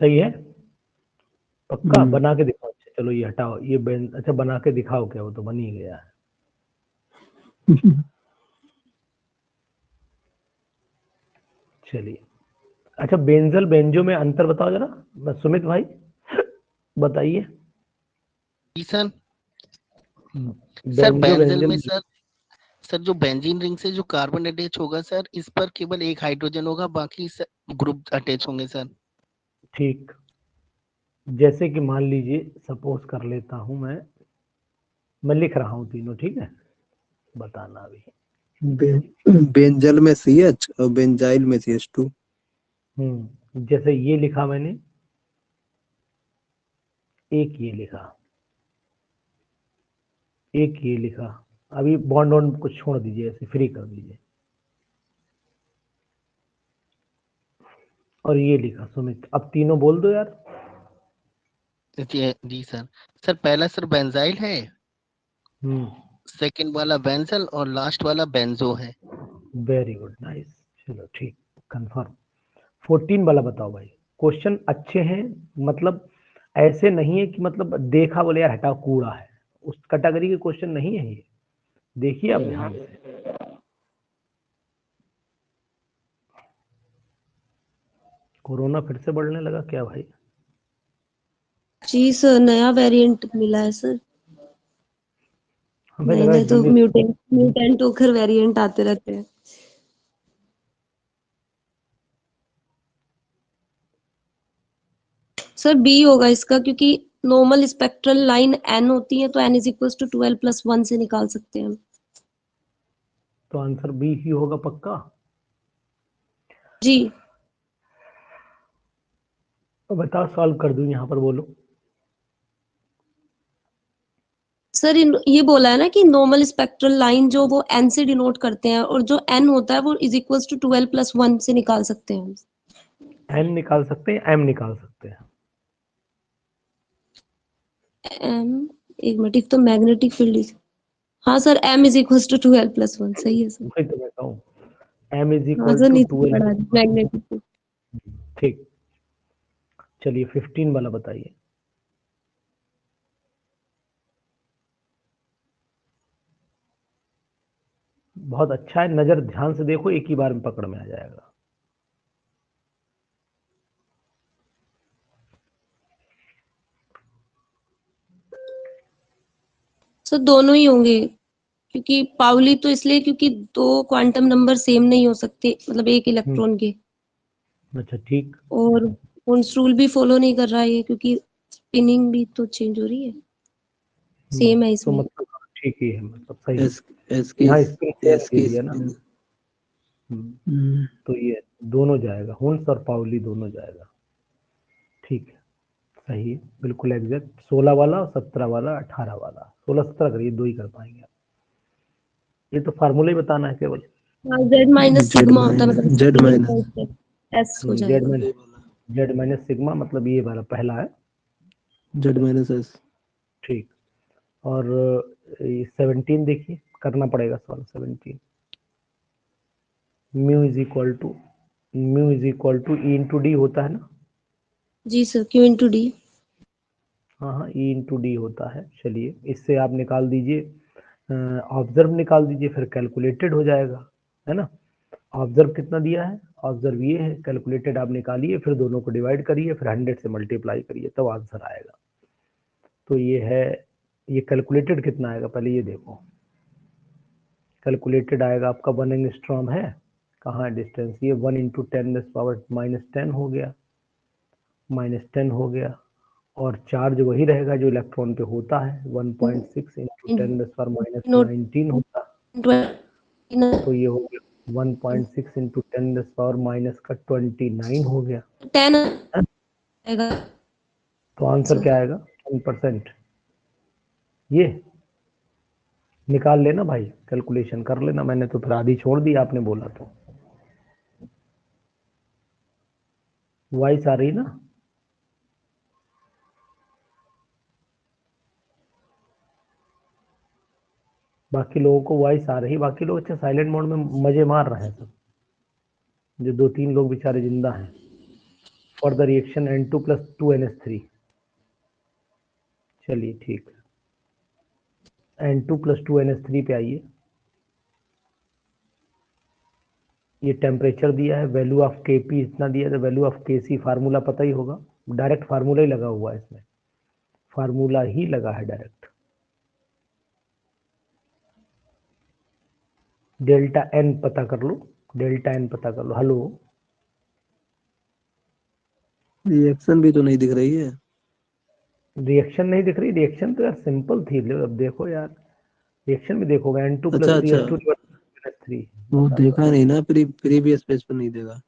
सही है पक्का? बना के दिखाओ। अच्छा चलो ये हटाओ, ये अच्छा बना के दिखाओ, क्या वो तो बन ही गया है। चलिए अच्छा, बेंजल बेंजो में अंतर बताओ जरा, सुमित भाई बताइए। जी सर। सर बेंजो बेंजल में बेंजल सर जो बेंजीन रिंग से जो कार्बन अटैच होगा सर, इस पर केवल एक हाइड्रोजन होगा, बाकी ग्रुप अटैच होंगे सर। ठीक, जैसे कि मान लीजिए सपोज कर लेता हूं मैं लिख रहा हूं तीनों, ठीक है, बताना अभी। बेंजल में CH और बेंजाइल में CH2। जैसे ये लिखा मैंने, एक ये लिखा, एक ये लिखा। अभी बॉन्ड वॉन्ड कुछ छोड़ दीजिए, ऐसे फ्री कर दीजिए। और ये लिखा सुमित। अब तीनों बोल दो यार। जी सर। सर पहला सर बेंजाइल है, सेकंड वाला बेंजल और लास्ट वाला बेंजो है। Very good, nice. चलो ठीक, कंफर्म। 14 वाला बताओ भाई। क्वेश्चन अच्छे हैं, मतलब ऐसे नहीं है कि मतलब देखा बोले यार हटाओ कूड़ा है, उस कैटेगरी के क्वेश्चन नहीं है ये। देखिए आप ध्यान से। कोरोना फिर से बढ़ने लगा क्या भाई? जी सर, नया वेरिएंट मिला है सर। हमें नए लगा नए तो जीने म्यूटेंट होकर वेरिएंट आते रहते हैं। सर बी होगा इसका, क्योंकि नॉर्मल स्पेक्ट्रल लाइन n होती है, तो n इज इक्वल टू 12 + 1 से निकाल सकते हैं हम। तो आंसर बी ही होगा पक्का? जी तो बताओ, सॉल्व कर दूं यहाँ पर, बोलो। सर ये बोला है ना कि नॉर्मल स्पेक्ट्रल लाइन जो वो n से डिनोट करते हैं, और जो n होता है वो इज इक्वल टू 12 + 1 से निकाल सकते हैं हम। एन निकाल सकते हैं, एम निकाल सकते हैं। m, एक मिनट, एक तो मैग्नेटिक फील्ड। हाँ sir, m is equal to 12 + 1 सही है सर। वही तो मैं कहूँ, एम इज हाँ इक्वल सर, टू नीचे 12। पढ़ा मैग्नेटिक फील्ड। ठीक, चलिए 15 वाला बताइए। बहुत अच्छा है, नजर ध्यान से देखो, एक ही बार में पकड़ में आ जाएगा। सर दोनों ही होंगे, क्योंकि पाउली तो इसलिए क्योंकि दो क्वांटम नंबर सेम नहीं हो सकते, मतलब एक इलेक्ट्रॉन के। अच्छा ठीक। और होन्स रूल भी फॉलो नहीं कर रहा है ये, क्योंकि स्पिनिंग भी तो चेंज हो रही है, सेम है तो इसमें। मतलब ठीक ही है, मतलब सही है। एस की यहाँ स्पिन शेयर एस दे की दिया ना। तो ये दोनों जाएगा, हुंस और पाउली दोनों जाएगा। ठीक है, सही है, बिल्कुल एग्जैक्ट। 16 वाला, 17 वाला, 18 वाला। 16 17 करिए, दो ही कर पाएंगे आप। ये तो फार्मूला ही बताना है केवल। Z- सिग्मा होता है, मतलब Z spinning minus constant, S हो जेड जाएगा। माइनस जेड माइनस सिग्मा, मतलब ये वाला पहला है। Z-S। ठीक। और 17 देखिए, करना पड़ेगा सॉल्व। 17 mu is equal to E into D होता है ना? जी सर, Q × D। हाँ हाँ, ई इंटू डी होता है। चलिए इससे आप निकाल दीजिए ऑब्जर्व निकाल दीजिए, फिर कैलकुलेटेड हो जाएगा, है ना। ऑब्जर्व कितना दिया है, ऑब्जर्व ये है, कैलकुलेटेड आप निकालिए, फिर दोनों को डिवाइड करिए, फिर 100 से मल्टीप्लाई करिए, तब आंसर आएगा। तो ये है, ये कैलकुलेटेड कितना आएगा पहले ये देखो। कैलकुलेटेड आएगा आपका 1 एंगस्ट्रॉम है, कहाँ है डिस्टेंस, ये 1 × 10⁻⁻10 हो गया, -10 हो गया, और चार्ज वही रहेगा जो इलेक्ट्रॉन पे होता है, 1.6 × 10⁻⁻19 होता है, तो ये हो गया 1.6 × 10⁻⁻29 हो गया। 10 आएगा। तो आंसर क्या आएगा, 10%। ये निकाल लेना भाई, कैलकुलेशन कर लेना, मैंने तो फिर आधी छोड़ दी आपने बोला तो। वॉइस आ रही ना? बाकी लोगों को वॉइस आ रही, बाकी लोग अच्छा साइलेंट मोड में मजे मार रहे हैं सब, जो 2-3 लोग बेचारे जिंदा हैं। For the reaction N2 + 2NH3, चलिए ठीक है, N2 + 2NH3 पे आइए। ये टेम्परेचर दिया है, वैल्यू ऑफ Kp इतना दिया है, वैल्यू ऑफ Kc फार्मूला पता ही होगा, डायरेक्ट फार्मूला ही लगा हुआ है इसमें, फार्मूला ही लगा है डायरेक्ट। डेल्टा एन पता कर लो, डेल्टा एन पता कर लो। हेलो, रिएक्शन भी तो नहीं दिख रही है। रिएक्शन नहीं दिख रही, रिएक्शन तो यार सिंपल थी, अब देखो यार, रिएक्शन में देखोगे N2 + अच्छा 3H2 3 वो देखा नहीं ना, प्रीवियस पेज पर नहीं देखा,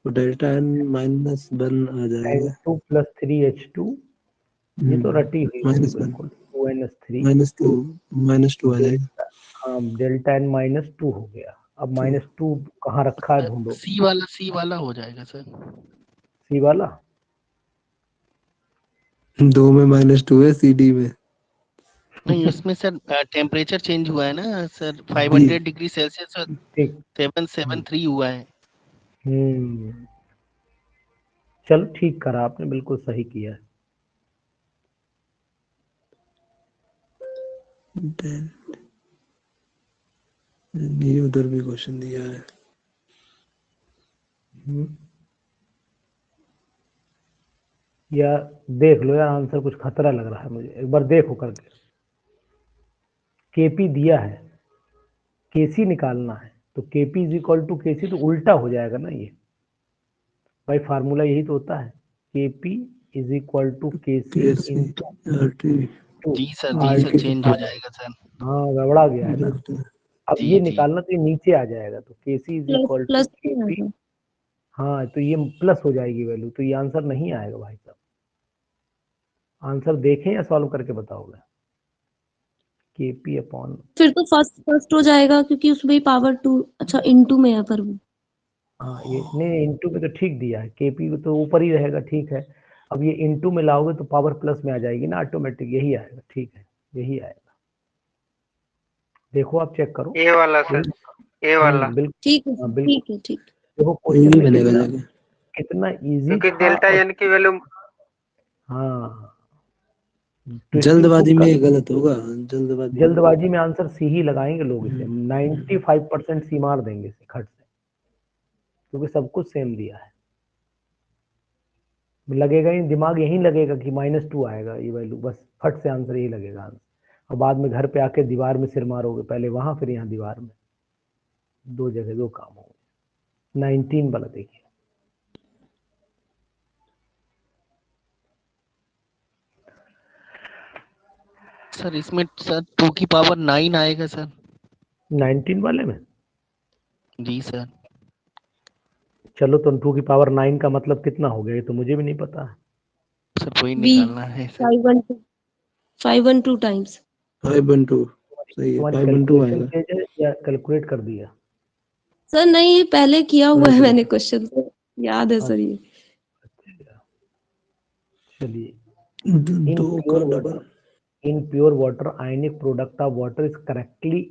तो डेल्टा n -1 आ जाएगा। N2 + 3H2, ये तो रटी हुई होगी -1 बिल्कुल, 2NH3 -2 आ जाएगा। हाँ, डेल्टा n -2 हो गया। अब -2 कहाँ रखा है ढूंढो, सी वाला हो जाएगा सर। सी वाला, 2 में -2 है, CD में। नहीं उसमें सर टेम्परेचर चेंज हुआ है ना सर, 500 डिग्री सेल्सियस और ठीक। 773 हुआ है। चलो ठीक करा आपने, बिल्कुल सही किया है। ये उधर भी क्वेश्चन दिया है। या देख लो यार, आंसर कुछ खतरा लग रहा है मुझे, एक बार देखो करके। Kp दिया है, Kc निकालना है, तो Kp = Kc, तो उल्टा हो जाएगा ना ये भाई, फार्मूला यही तो होता है, Kp = Kc × जी सर RT। चेंज हो जाएगा सर। हाँ, गड़बड़ा गया है ना। अब जी ये जी निकालना तो ये नीचे आ जाएगा, तो Kc = प्लस Kp, हाँ, तो ये प्लस हो जाएगी वैल्यू, तो ये आंसर नहीं आएगा भाई साहब। आंसर देखें या सॉल्व करके बताओगे? Kp/, फिर तो फर्स्ट हो जाएगा, क्योंकि उसमें पावर 2, अच्छा इनटू में है पर वो। हाँ, ये नहीं, इनटू में तो ठीक दिया है, Kp तो ऊपर ही रहेगा, ठीक है। अब ये इनटू में लाओगे तो पावर प्लस में आ जाएगी ना ऑटोमेटिक, यही आएगा, ठीक है, यही आएगा। देखो आप चेक करो, ए वाला सर, ए वाला, बिल्कुल, ठीक है हाँ बिल्कुल। ठीक है ठीक। देखो क्वेश्चन में बनेगा कितना जाके। कितना इजी क्योंकि था, डेल्टा और एन की वैल्यू हाँ, ट्विस्टिंग खूब जल्दबाजी में कर, ये गलत होगा, जल्दबाजी में। जल्दबाजी में आंसर सी ही लगाएंगे लोग इसे, 95% सी मार देंगे इसे खट से, क्योंकि सब कुछ सेम दिया है। लगेगा ही दिमाग, यही लगेगा कि -2 आएगा ये वैल्यू, बस फट से आंसर यही लगेगा आंसर। और बाद में घर पे आके दीवार में सिर मारोगे, पहले वहां फिर यहाँ दीवार में, दो जगह दो काम हो गए। 19 वाला देखिए, सर इसमें सर 2 की पावर 9 आएगा सर। 19 वाले में, जी सर। चलो तो 2 की पावर 9 का मतलब कितना हो गया, ये तो मुझे भी नहीं पता है। सर वही वी निकालना है सर। 512 टाइम्स। 512 सही है, तुम्हारी 512 कैलकुलेशन आएगा। तेज है या कैलकुलेट कर दिया? सर नहीं, ये पहले किया हुआ है मैंने अच्छा, क्वेश्चन, तो याद है सर ये। चलिए, इन 2 प्योर का water, double. in pure water, ionic product of water is correctly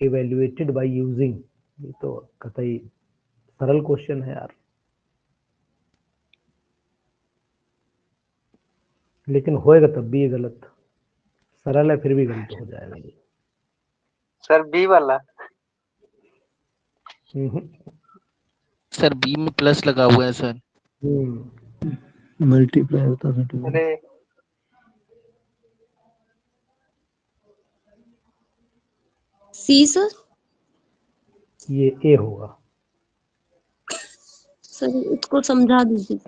evaluated by using, ये तो कतई सरल क्वेश्चन है यार, लेकिन होएगा तब भी ये गलत, सरल है फिर भी गलत हो जाएगा ये। सर बी वाला। सर बी में प्लस लगा हुआ है सर। मल्टीप्लाई होता है तो अरे सी सर। ये ए होगा। सर इसको समझा दीजिए।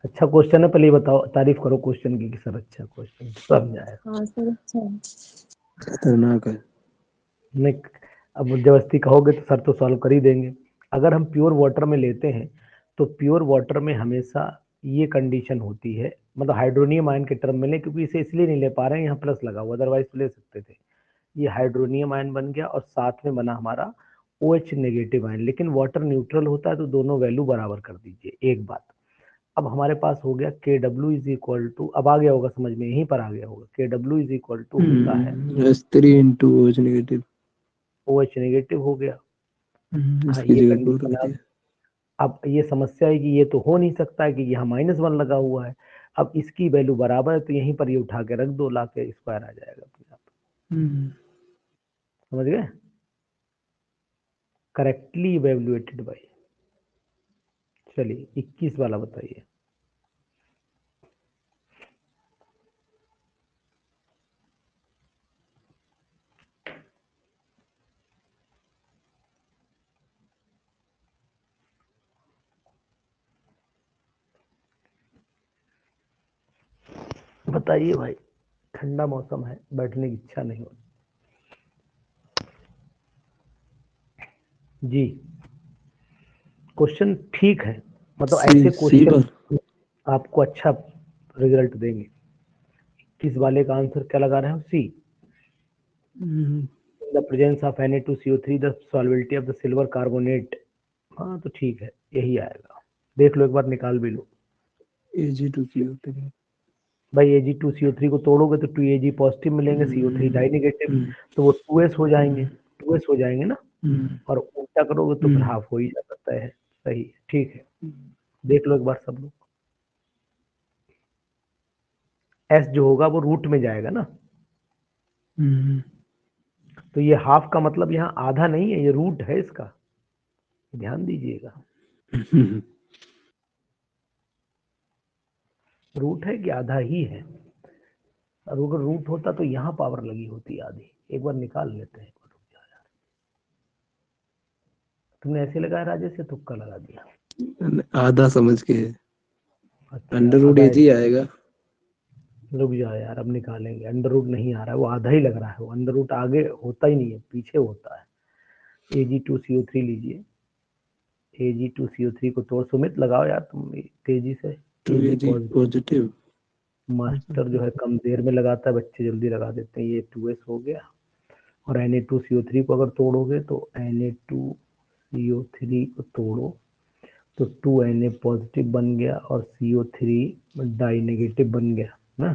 अच्छा क्वेश्चन है, पहले ये बताओ, तारीफ करो क्वेश्चन की कि सर अच्छा क्वेश्चन समझाया। हाँ सर अच्छा है। खतरनाक है। नहीं, अब जबरदस्ती कहोगे तो सर तो सॉल्व कर ही देंगे। अगर हम प्योर वाटर में लेते हैं तो प्योर वाटर में हमेशा ये कंडीशन होती है, मतलब हाइड्रोनियम आयन के टर्म में लें, क्योंकि इसे इसलिए नहीं ले पा रहे हैं, यहाँ प्लस लगा हुआ, अदरवाइज तो ले सकते थे। ये हाइड्रोनियम आयन बन गया और साथ में बना हमारा OH नेगेटिव आयन, लेकिन वाटर न्यूट्रल होता है तो दोनों वैल्यू बराबर कर दीजिए। एक बात, अब हमारे पास हो गया KW इज इक्वल टू, अब आ गया होगा समझ में, यहीं पर आ गया होगा, KW इज इक्वल टू होता है S3 into OH negative. OH negative हो गया। हाँ, इसकी ये जगह फोर कंडीशन रख दिया। अब ये समस्या है कि ये तो हो नहीं सकता है कि यहाँ -1 लगा हुआ है। अब इसकी वैल्यू बराबर है तो यहीं पर ये उठा के रख दो, ला के स्क्वायर आ जाएगा अपने आप। समझ गए? Correctly evaluated by. चलिए 21 वाला बताइए। बताइए भाई, ठंडा मौसम है, बैठने की इच्छा नहीं होती। जी, क्वेश्चन ठीक है, मतलब ऐसे क्वेश्चन आपको अच्छा रिजल्ट देंगे। किस वाले का आंसर क्या लगा रहे हो? C. The presence of Na2CO3 the solubility of the silver carbonate. हाँ तो ठीक है, यही आएगा। देख लो एक बार, निकाल भी लो। Ag2CO3 भाई Ag2CO3 को तोड़ोगे तो 2Ag पॉजिटिव मिलेंगे, CO3 डाई नेगेटिव, तो वो 2s हो जाएंगे, 2s हो जाएंगे ना। और उल्टा करोगे तो फिर हाफ हो ही जाता है। सही है, ठीक है। देख लो एक बार सब लोग, s जो होगा वो रूट में जाएगा ना, तो ये हाफ का मतलब यहाँ आधा नहीं है, ये रूट है इसका, ध्यान दीजिएगा। रूट है कि आधा ही है। और अगर रूट होता तो यहाँ पावर लगी होती आधी। एक बार निकाल लेते हैं। तुमने ऐसे लगाया राजेश, से तुक्का लगा दिया? आधा समझ के। अच्छा, अंडर रूट आधा Ag आएगा। रुक जाओ यार, अब निकालेंगे। अंडर रूट नहीं आ रहा है, वो आधा ही लग रहा है। वो अंडर रूट आगे होता ही नहीं है, पीछे होता है। Ag2CO3 लीजिए, Ag2CO3 को तोड़, सुमित लगाओ यार तुम तेजी से। Ag positive. मास्टर जो है कम देर में लगाता है, बच्चे जल्दी लगा देते हैं। ये 2s हो गया। और Na2CO3 को अगर तोड़ोगे तो Na2CO3 को तोड़ो तो 2Na पॉजिटिव बन गया और CO3 डाई नेगेटिव बन गया ना।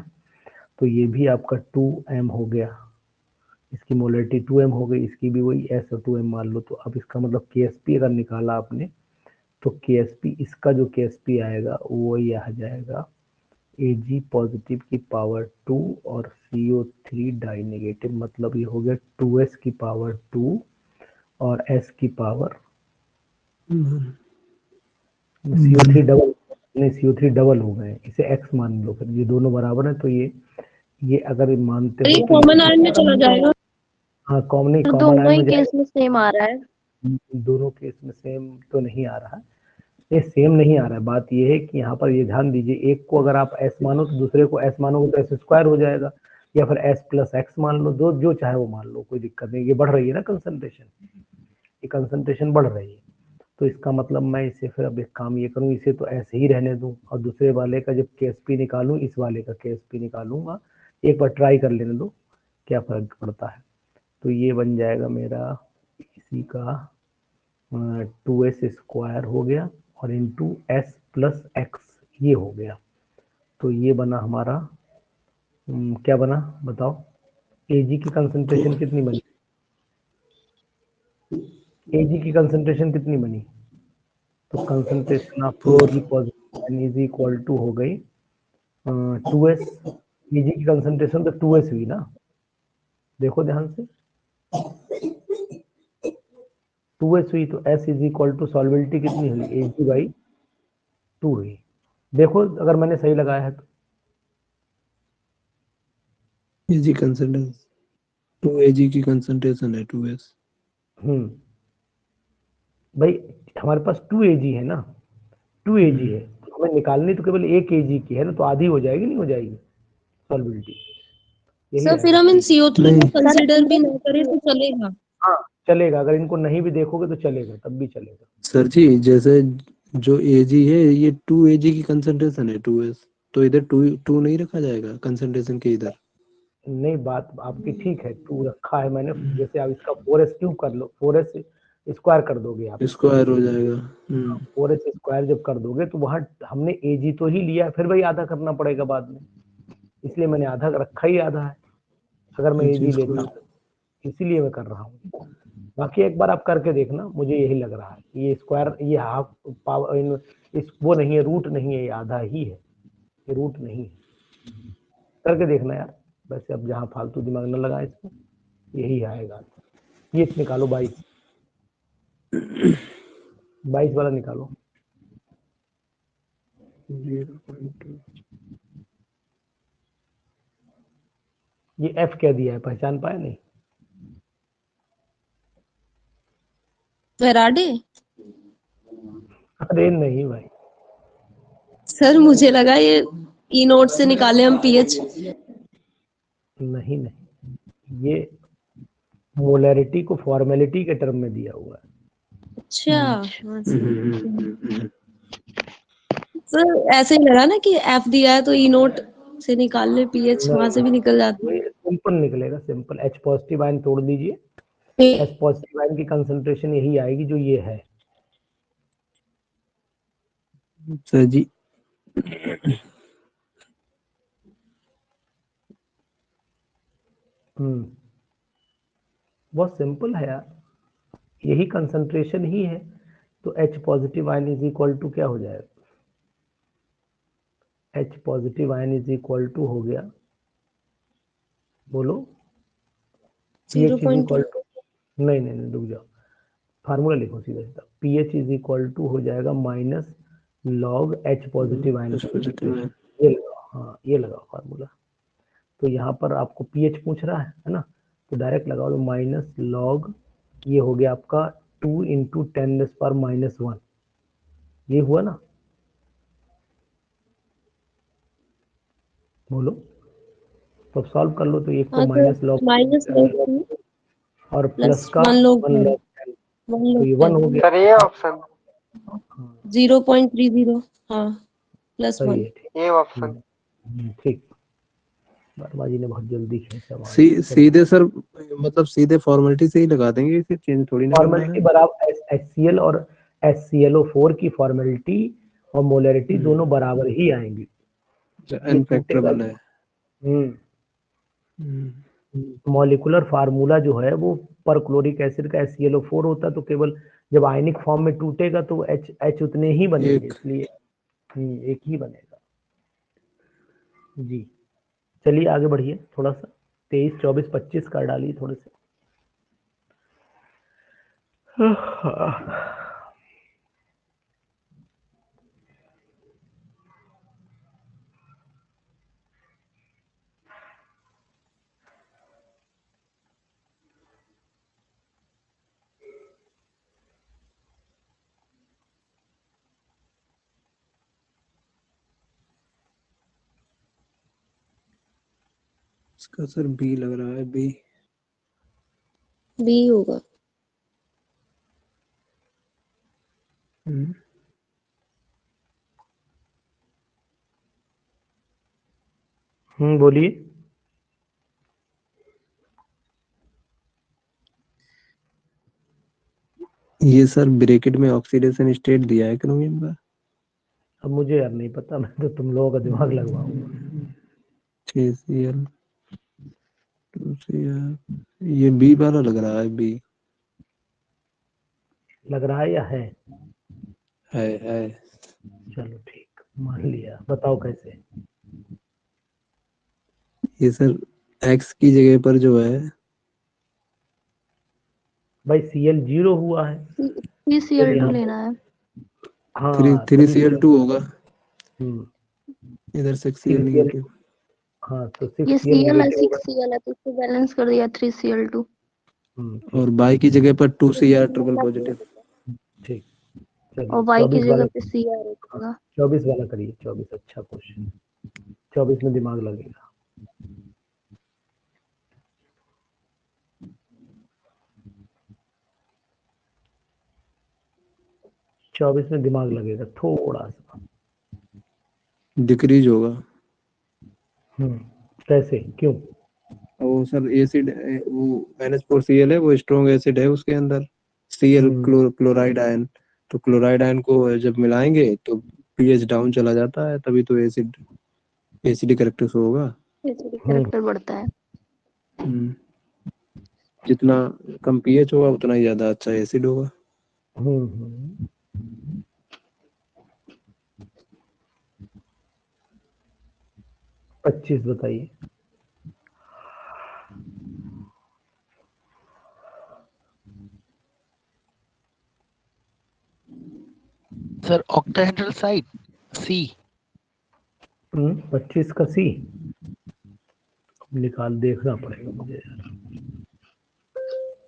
तो ये भी आपका 2m हो गया, इसकी मोलरिटी 2m हो गई, इसकी भी वही s और 2m मान लो। तो अब इसका मतलब KSP अगर निकाला आपने तो KSP, इसका जो KSP आएगा वो ही आ जाएगा Ag पॉजिटिव की पावर 2 और CO3 डाई नेगेटिव, मतलब ये हो गया 2s की पावर 2 और s की पावर CO3 डबल, नहीं CO3 डबल हो गए, इसे x मान लो। फिर ये दोनों बराबर है तो ये अगर मानते हो तो कॉमन आयन में चला जाएगा। हाँ कॉमन आयन दोनों ही में केस में सेम आ रहा है। दोनों केस में सेम तो नहीं आ रहा है, ये सेम नहीं आ रहा है। बात ये है कि यहाँ पर ये ध्यान दीजिए, एक को अगर आप s मानो तो दूसरे को s मानोगे तो s स्क्वायर हो जाएगा, या फिर s प्लस x मान लो, दो जो चाहे वो मान लो, कोई दिक्कत नहीं। ये बढ़ रही है ना कंसंट्रेशन, ये कंसंट्रेशन बढ़ रही है। तो इसका मतलब मैं इसे फिर अब एक काम ये करूँ, इसे तो ऐसे ही रहने दूं और दूसरे वाले का जब KSP निकालूं, इस वाले का KSP निकालूंगा। एक बार ट्राई कर लेने दो क्या फर्क पड़ता है। तो ये बन जाएगा मेरा इसी का 2s स्क्वायर हो गया और इंटू s प्लस एक्स ये हो गया। तो ये बना हमारा क्या बना बताओ? Ag की कंसंट्रेशन कितनी बनी? Ag की कंसंट्रेशन कितनी बनी? तो concentration of Ag positive is equal to हो गई 2s। Ag की कंसंट्रेशन तो 2s हुई ना, देखो ध्यान से, 2s हुई तो s is equal to solubility कितनी हुई, Ag/2 हुई। देखो अगर मैंने सही लगाया है तो, Ag कंसंट्रेशन 2Ag की कंसंट्रेशन है 2s। भाई हमारे पास 2 Ag है ना, 2 Ag है, तो हमें निकालनी तो केवल 1 Ag की है ना, तो आधी हो जाएगी, नहीं हो जाएगी सॉल्युबिलिटी, यही सर फिर आएगा। हम इन CO3 नहीं। को कंसीडर भी ना करें तो चलेगा? हाँ चलेगा, अगर इनको नहीं भी देखोगे तो चलेगा, तब भी चलेगा। सर जी जैसे जो Ag है ये 2Ag की कंसंट्रेशन है 2s, तो इधर 2 नहीं रखा जाएगा कंसंट्रेशन के इधर? नहीं बात आपकी ठीक है, 2 रखा है मैंने, जैसे आप इसका 4s क्यूब कर लो, 4s स्क्वायर कर दोगे आप, स्क्वायर हो जाएगा। 4s स्क्वायर जब कर दोगे तो वहां हमने Ag तो ही लिया, फिर भाई आधा करना पड़ेगा बाद में, इसलिए मैंने आधा रखा ही आधा है, अगर मैं Ag लेता हूँ, इसीलिए मैं कर रहा हूँ। बाकी एक बार आप करके देखना, मुझे यही लग रहा है ये स्क्वायर, ये हाफ पावर इस वो नहीं है, रूट नहीं है, ये आधा ही है, ये रूट नहीं है, करके देखना यार। वैसे अब जहाँ फालतू दिमाग न लगाए इसमें, यही आएगा। ये निकालो 22 वाला निकालो। 0.2 ये F क्या दिया है, पहचान पाया नहीं? फेराडे? अरे नहीं भाई, सर मुझे लगा ये ई नोट से निकाले हम पीएच। नहीं नहीं, ये मोलैरिटी को फॉर्मेलिटी के टर्म में दिया हुआ है। अच्छा हाँ, सर ऐसे ही लगा ना कि एफ दिया है तो ई नोट से निकाल ले पीएच, वहां से भी निकल जाती है। सिंपल निकलेगा, सिंपल। H पॉजिटिव आयन तोड़ दीजिए, H पॉजिटिव आयन की कंसंट्रेशन यही आएगी जो ये है। सर जी बहुत सिंपल है यार, यही कंसंट्रेशन ही है, तो H positive ion is equal to क्या हो जाएगा, H positive ion is equal to हो गया, बोलो, pH इज इक्वल टू, नहीं नहीं नहीं रुक जाओ, फार्मूला लिखो सीधा सीधा, pH इज इक्वल टू हो जाएगा minus log H positive ion concentration, ये लगाओ, हाँ ये लगाओ फार्मूला। तो यहाँ पर आपको pH पूछ रहा है ना, तो डायरेक्ट लगाओ, तो माइनस लॉग, ये हो गया आपका 2 इंटू 10⁻⁻1, ये हुआ ना, बोलो, तो अब सॉल्व कर लो, तो एक तो माइनस लॉग और प्लस का 1 लॉग 10, तो ये 1 हो गया। सर ये ऑप्शन 0.30, हाँ प्लस सही 1, है, ठीक, ये ऑप्शन ठीक। बर्मा जी ने बहुत जल्दी खींचा, सीधे सर मतलब सीधे फॉर्मेलिटी से ही लगा देंगे, इसे चेंज थोड़ी ना करना फॉर्मेलिटी है। बराबर HCl और HClO4 की फॉर्मेलिटी और मोलैरिटी दोनों बराबर ही आएंगी, n फैक्टर बना है। मॉलिक्यूलर फार्मूला जो है वो पर क्लोरिक एसिड का HClO4 होता है, तो केवल जब आयनिक फॉर्म में टूटेगा तो H उतने ही बनेंगे, इसलिए एक ही बनेगा जी। चलिए आगे बढ़िए, थोड़ा सा 23, 24, 25 कर डालिए थोड़े से। इसका सर बी लग रहा है, बी होगा। बोलिए। ये सर ब्रैकेट में ऑक्सीडेशन स्टेट दिया है क्रोमियम का। अब मुझे यार नहीं पता, मैं तो तुम लोगों का दिमाग लगवाऊंगा। 6Cl 2Cl, ये बी वाला लग रहा है, बी लग रहा है या है? है। चलो ठीक, मान लिया, बताओ कैसे। ये सर एक्स की जगह पर जो है भाई Cl 0 हुआ है, 3Cl2 लेना है। हाँ 3Cl2 होगा, हम्म, इधर 6Cl नेगेटिव। हाँ तो ये 6Cl Cl है, नेगेटिव होगा। 6Cl है, तो इसको बैलेंस कर दिया 3Cl2। और बाई की जगह पर 2Cr ट्रिपल पॉजिटिव। ठीक, और चलिए Y की 24 जगह वाला, पे Cr होगा। 24 वाला करिए, 24 अच्छा क्वेश्चन, 24 में दिमाग लगेगा। चौबीस में दिमाग लगेगा थोड़ा सा। डिक्रीज होगा। कैसे, क्यों? वो सर एसिड, वो NH4Cl है, वो स्ट्रॉन्ग एसिड है, उसके अंदर Cl क्लोराइड आयन, तो क्लोराइड आयन को जब मिलाएंगे तो pH डाउन चला जाता है, तभी तो एसिडिक कैरेक्टर होगा। एसिडिक कैरेक्टर बढ़ता है। जितना कम pH होगा उतना ही ज्यादा अच्छा एसिड होगा। 25 बताइए। सर ऑक्टाहेड्रल साइट सी। 25 का सी निकाल, देखना पड़ेगा मुझे यार।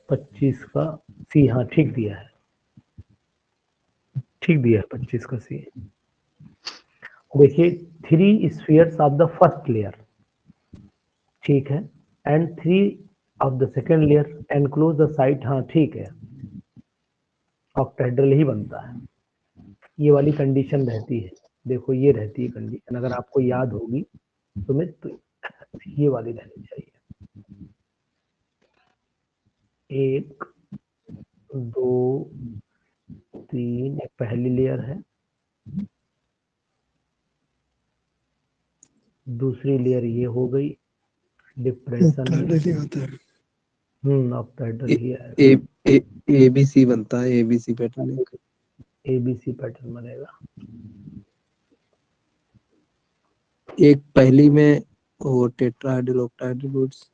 25 का सी, हाँ ठीक दिया है, ठीक दिया है 25 का सी। देखिए 3 spheres of the first layer, ठीक है, and 3 of the second layer enclose the site, हाँ ठीक है, ऑक्टाहेड्रल ही बनता है। ये वाली कंडीशन रहती है, देखो ये रहती है कंडीशन, अगर आपको याद होगी तुम्हें तो ये वाली रहनी चाहिए। 1 2 3 एक पहली लेयर है, दूसरी लेयर ये हो गई, डिप्रेशन ऑक्टाहेड्रल ही आएगा। ABC बनता है, ABC पैटर्न एक। ABC पैटर्न बनेगा। एक पहली में वो टेट्राहाइड्रल ऑक्टाहेड्रल बॉन्ड्स।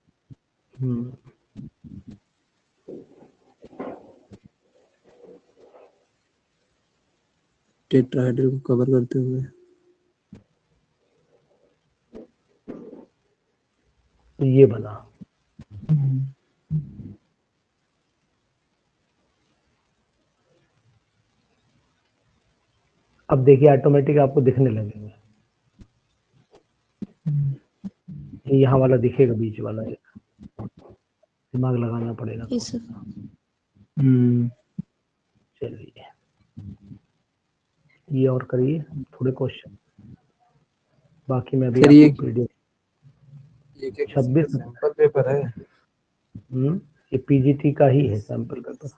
टेट्राहाइड्रल को कवर करते हुए तो ये बना। अब देखिए ऑटोमेटिक आपको दिखने लगेंगे, ये यहाँ वाला दिखेगा, बीच वाला दिमाग लगाना पड़ेगा। चलिए ये और करिए थोड़े क्वेश्चन, बाकी मैं भी आपको पीडीएफ। 26 सैंपल पेपर है। ये पीजीटी का ही है सैंपल पेपर।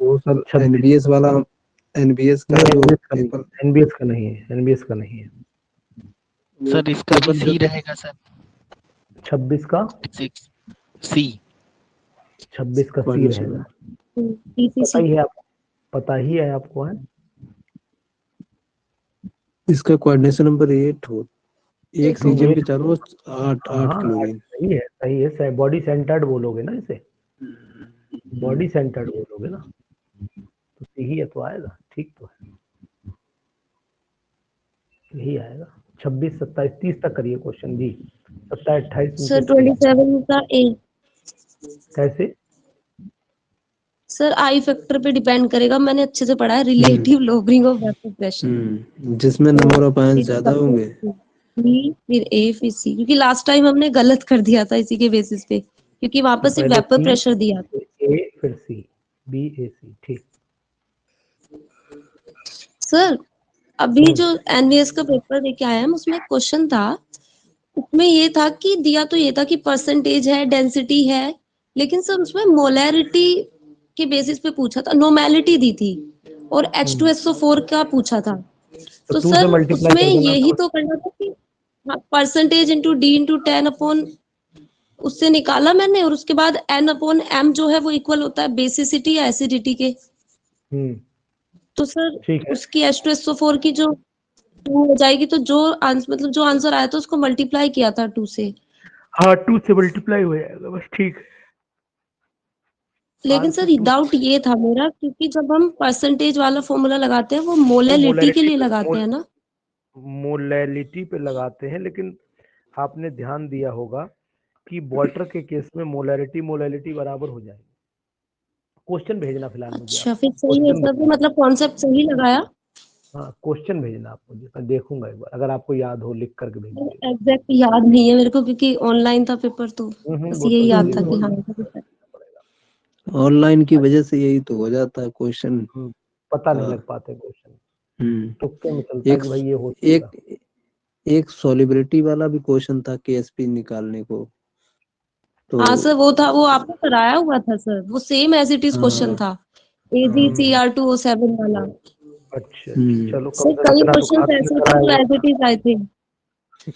वो सर एनबीएस वाला, एनबीएस का जो पेपर, एनबीएस का नहीं है, एनबीएस का नहीं है सर। इसका भी सी रहेगा सर। 26 का सी, 26 का सी रहेगा। पता ही है आपको, पता ही है आपको, है इसका कोऑर्डिनेशन नंबर 8 हो, एक सीजीएम के चारों 8 क्लोरीन। सही है, बॉडी सेंटर्ड बोलोगे ना इसे, बॉडी सेंटर्ड बोलोगे ना, तो यही है, तो आएगा, ठीक तो है, यही आएगा। 26 27 30 तक करिए क्वेश्चन भी, 27 28 सर 27 का ए कैसे? सर आई फैक्टर पे डिपेंड करेगा, मैंने अच्छे से पढ़ा है, रिलेटिव लोबरिंग ऑफ वेपर प्रेशर, जिसमें नंबर ऑफ आयंस ज्यादा होंगे, फिर ए फिर सी, क्योंकि लास्ट टाइम हमने गलत कर दिया था इसी के बेसिस पे, क्योंकि वहां पर सिर्फ वेपर प्रेशर दिया था। ए फिर सी, बी ए सी, ठीक। सर अभी जो एनवीएस का पेपर देके आया हम, उसमें क्वेश्चन था, उसमें ये था कि दिया तो ये था कि परसेंटेज है, डेंसिटी है, लेकिन सर उसमें मोलैरिटी के बेसिस पे पूछा था, नॉर्मेलिटी दी थी, और H2SO4 का पूछा था, तो सर उसमें यही तो करना था कि परसेंटेज इंटू डी इंटू 10 उससे निकाला मैंने, और उसके बाद N/M जो है वो इक्वल होता है बेसिसिटी या एसिडिटी के। तो सर उसकी H2SO4 की जो 2 हो जाएगी, तो जो मतलब जो आंसर आया था उसको मल्टीप्लाई किया था 2 से। हाँ 2 से मल्टीप्लाई हो जाएगा बस, ठीक है। लेकिन सर आंसर डाउट ये था मेरा, क्योंकि जब हम परसेंटेज वाला फॉर्मूला लगाते हैं वो मोलैलिटी के लिए लगाते हैं ना। मोलैलिटी पे लगाते हैं, लेकिन आपने ध्यान दिया होगा कि वाटर के केस में मोलैलिटी बराबर हो जाएगी। क्वेश्चन भेजना फिलहाल मुझे अच्छा, आप फिर सही है क्वेश्चन सर, तो मतलब कॉन्सेप्ट सही लगाया। हाँ क्वेश्चन भेजना आप मुझे, मैं देखूंगा एक बार, अगर आपको याद हो लिख करके भेजिए। एग्जैक्ट याद नहीं है मेरे को, क्योंकि ऑनलाइन था पेपर, तो बस वो यही तो याद इसीलिए था कि हाँ पड़ेगा। ऑनलाइन की वजह से यही तो हो जाता है क्वेश्चन। पता नहीं हाँ। लग पाते क्वेश्चन, हम्म। तुक्के में चलता है एक कि भाई ये हो सकता। एक एक सॉलिबिलिटी वाला भी क्वेश्चन था केएसपी निकालने को, तो हाँ सर, वो था, वो आपने कराया हुआ था सर, वो same as it is question था, AgCr2O7 वाला। अच्छा हम्म। चलो, कम सर से कम कई इतना तो क्वेश्चन क्लास में ऐसे थे कराया जो हुआ एज इट था। इज आए थे।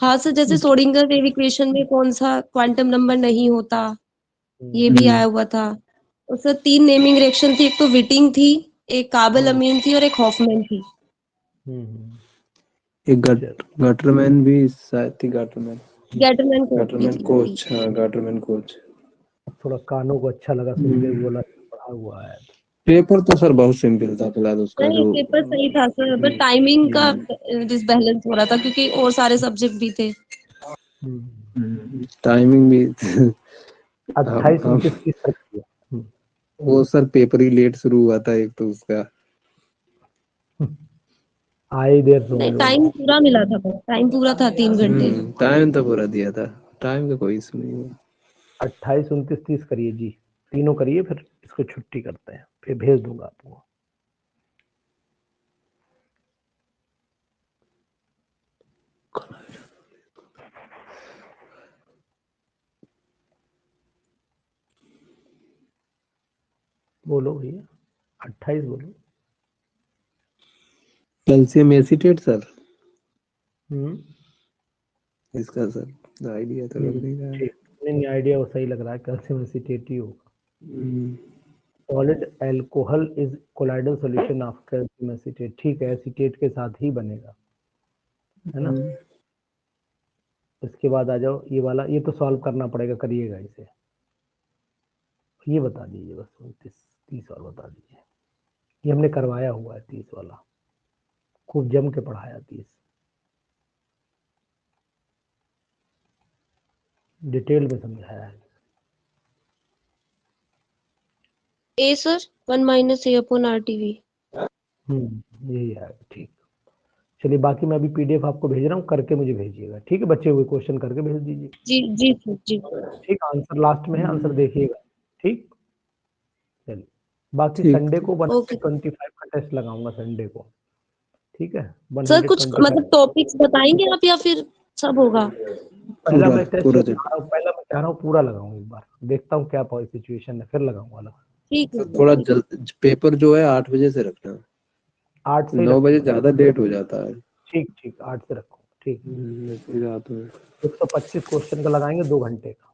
हाँ सर, जैसे श्रोडिंगर वेव इक्वेशन में कौन सा क्वांटम नंबर नहीं होता, ये भी आया हुआ था। और सर 3 नेमिंग रिएक्शन थी, एक तो विटिंग थी, एक काबल अमीन थी और एक हॉफमैन थी। एक चलो, गटरमैन भी शायद थी, गटरमैन गैटरमैन को गटरमैन कोच, हाँ गटरमैन कोच। थोड़ा कानों को अच्छा लगा सुन के, बोला पढ़ा हुआ है। पेपर तो सर बहुत सिंपल था फिलहाल उसका नहीं, जो पेपर सही था सर, बट टाइमिंग का डिसबैलेंस हो रहा था, क्योंकि और सारे सब्जेक्ट भी थे। टाइमिंग भी 28, हम 29, 30 तक किया। वो सर पेपर ही लेट शुरू हुआ था एक तो उसका। आए देर से नहीं, होंगे वो टाइम लोग। पूरा मिला था, बस टाइम पूरा था 3 घंटे। टाइम तो पूरा दिया था, टाइम का कोई इशू नहीं है। 28, 29, 30 करिए जी, तीनों करिए, फिर इसको छुट्टी करते हैं, फिर भेज दूंगा आपको। बोलो भैया, 28 बोलो। कैल्शियम एसीटेट सर, हम्म इसका सर आइडिया तो लग नहीं रहा है। ठीक, नहीं आइडिया वो सही लग रहा है, कैल्शियम एसीटेट ही होगा। Hmm, solid alcohol is colloidal solution of calcium acetate, ठीक है, एसीटेट के साथ ही बनेगा, है ना। इसके बाद आ जाओ ये वाला, ये तो सॉल्व करना पड़ेगा, करिएगा इसे। ये बता दीजिए बस, 29, 30 और बता दीजिए। ये हमने करवाया हुआ है 30 वाला, खूब जम के पढ़ाया 30, डिटेल में समझाया है। A sir 1 - A/RTV। यही है, ठीक। चलिए, बाकी मैं अभी PDF आपको भेज रहा हूँ, करके मुझे भेजिएगा, ठीक है, बचे हुए क्वेश्चन करके भेज दीजिए। जी जी सर, जी। ठीक, आंसर लास्ट में है, आंसर देखिएगा, ठीक। चलिए, बाकी ठीक। संडे को ओके 125 का टेस्ट लगाऊंगा संडे को, ठीक है, सर, कुछ 125। मतलब टॉपिक्स बताएंगे आप, या फिर सब होगा? पहला पूरा मैं टेस्ट पूरा लगा रहा हूँ, पहला मैं चाह रहा हूँ पूरा लगाऊं, एक बार देखता हूँ क्या सिचुएशन है, फिर लगाऊंगा अलग। ठीक है थोड़ा सर। जल्द पेपर जो है 8 बजे से रखना, 8 से ही 9 बजे रखूंगा, ज्यादा लेट हो जाता है। ठीक ठीक, 8 से रखूंगा, ठीक। ऐसी रात में 125 क्वेश्चन का लगाएंगे 2 घंटे का।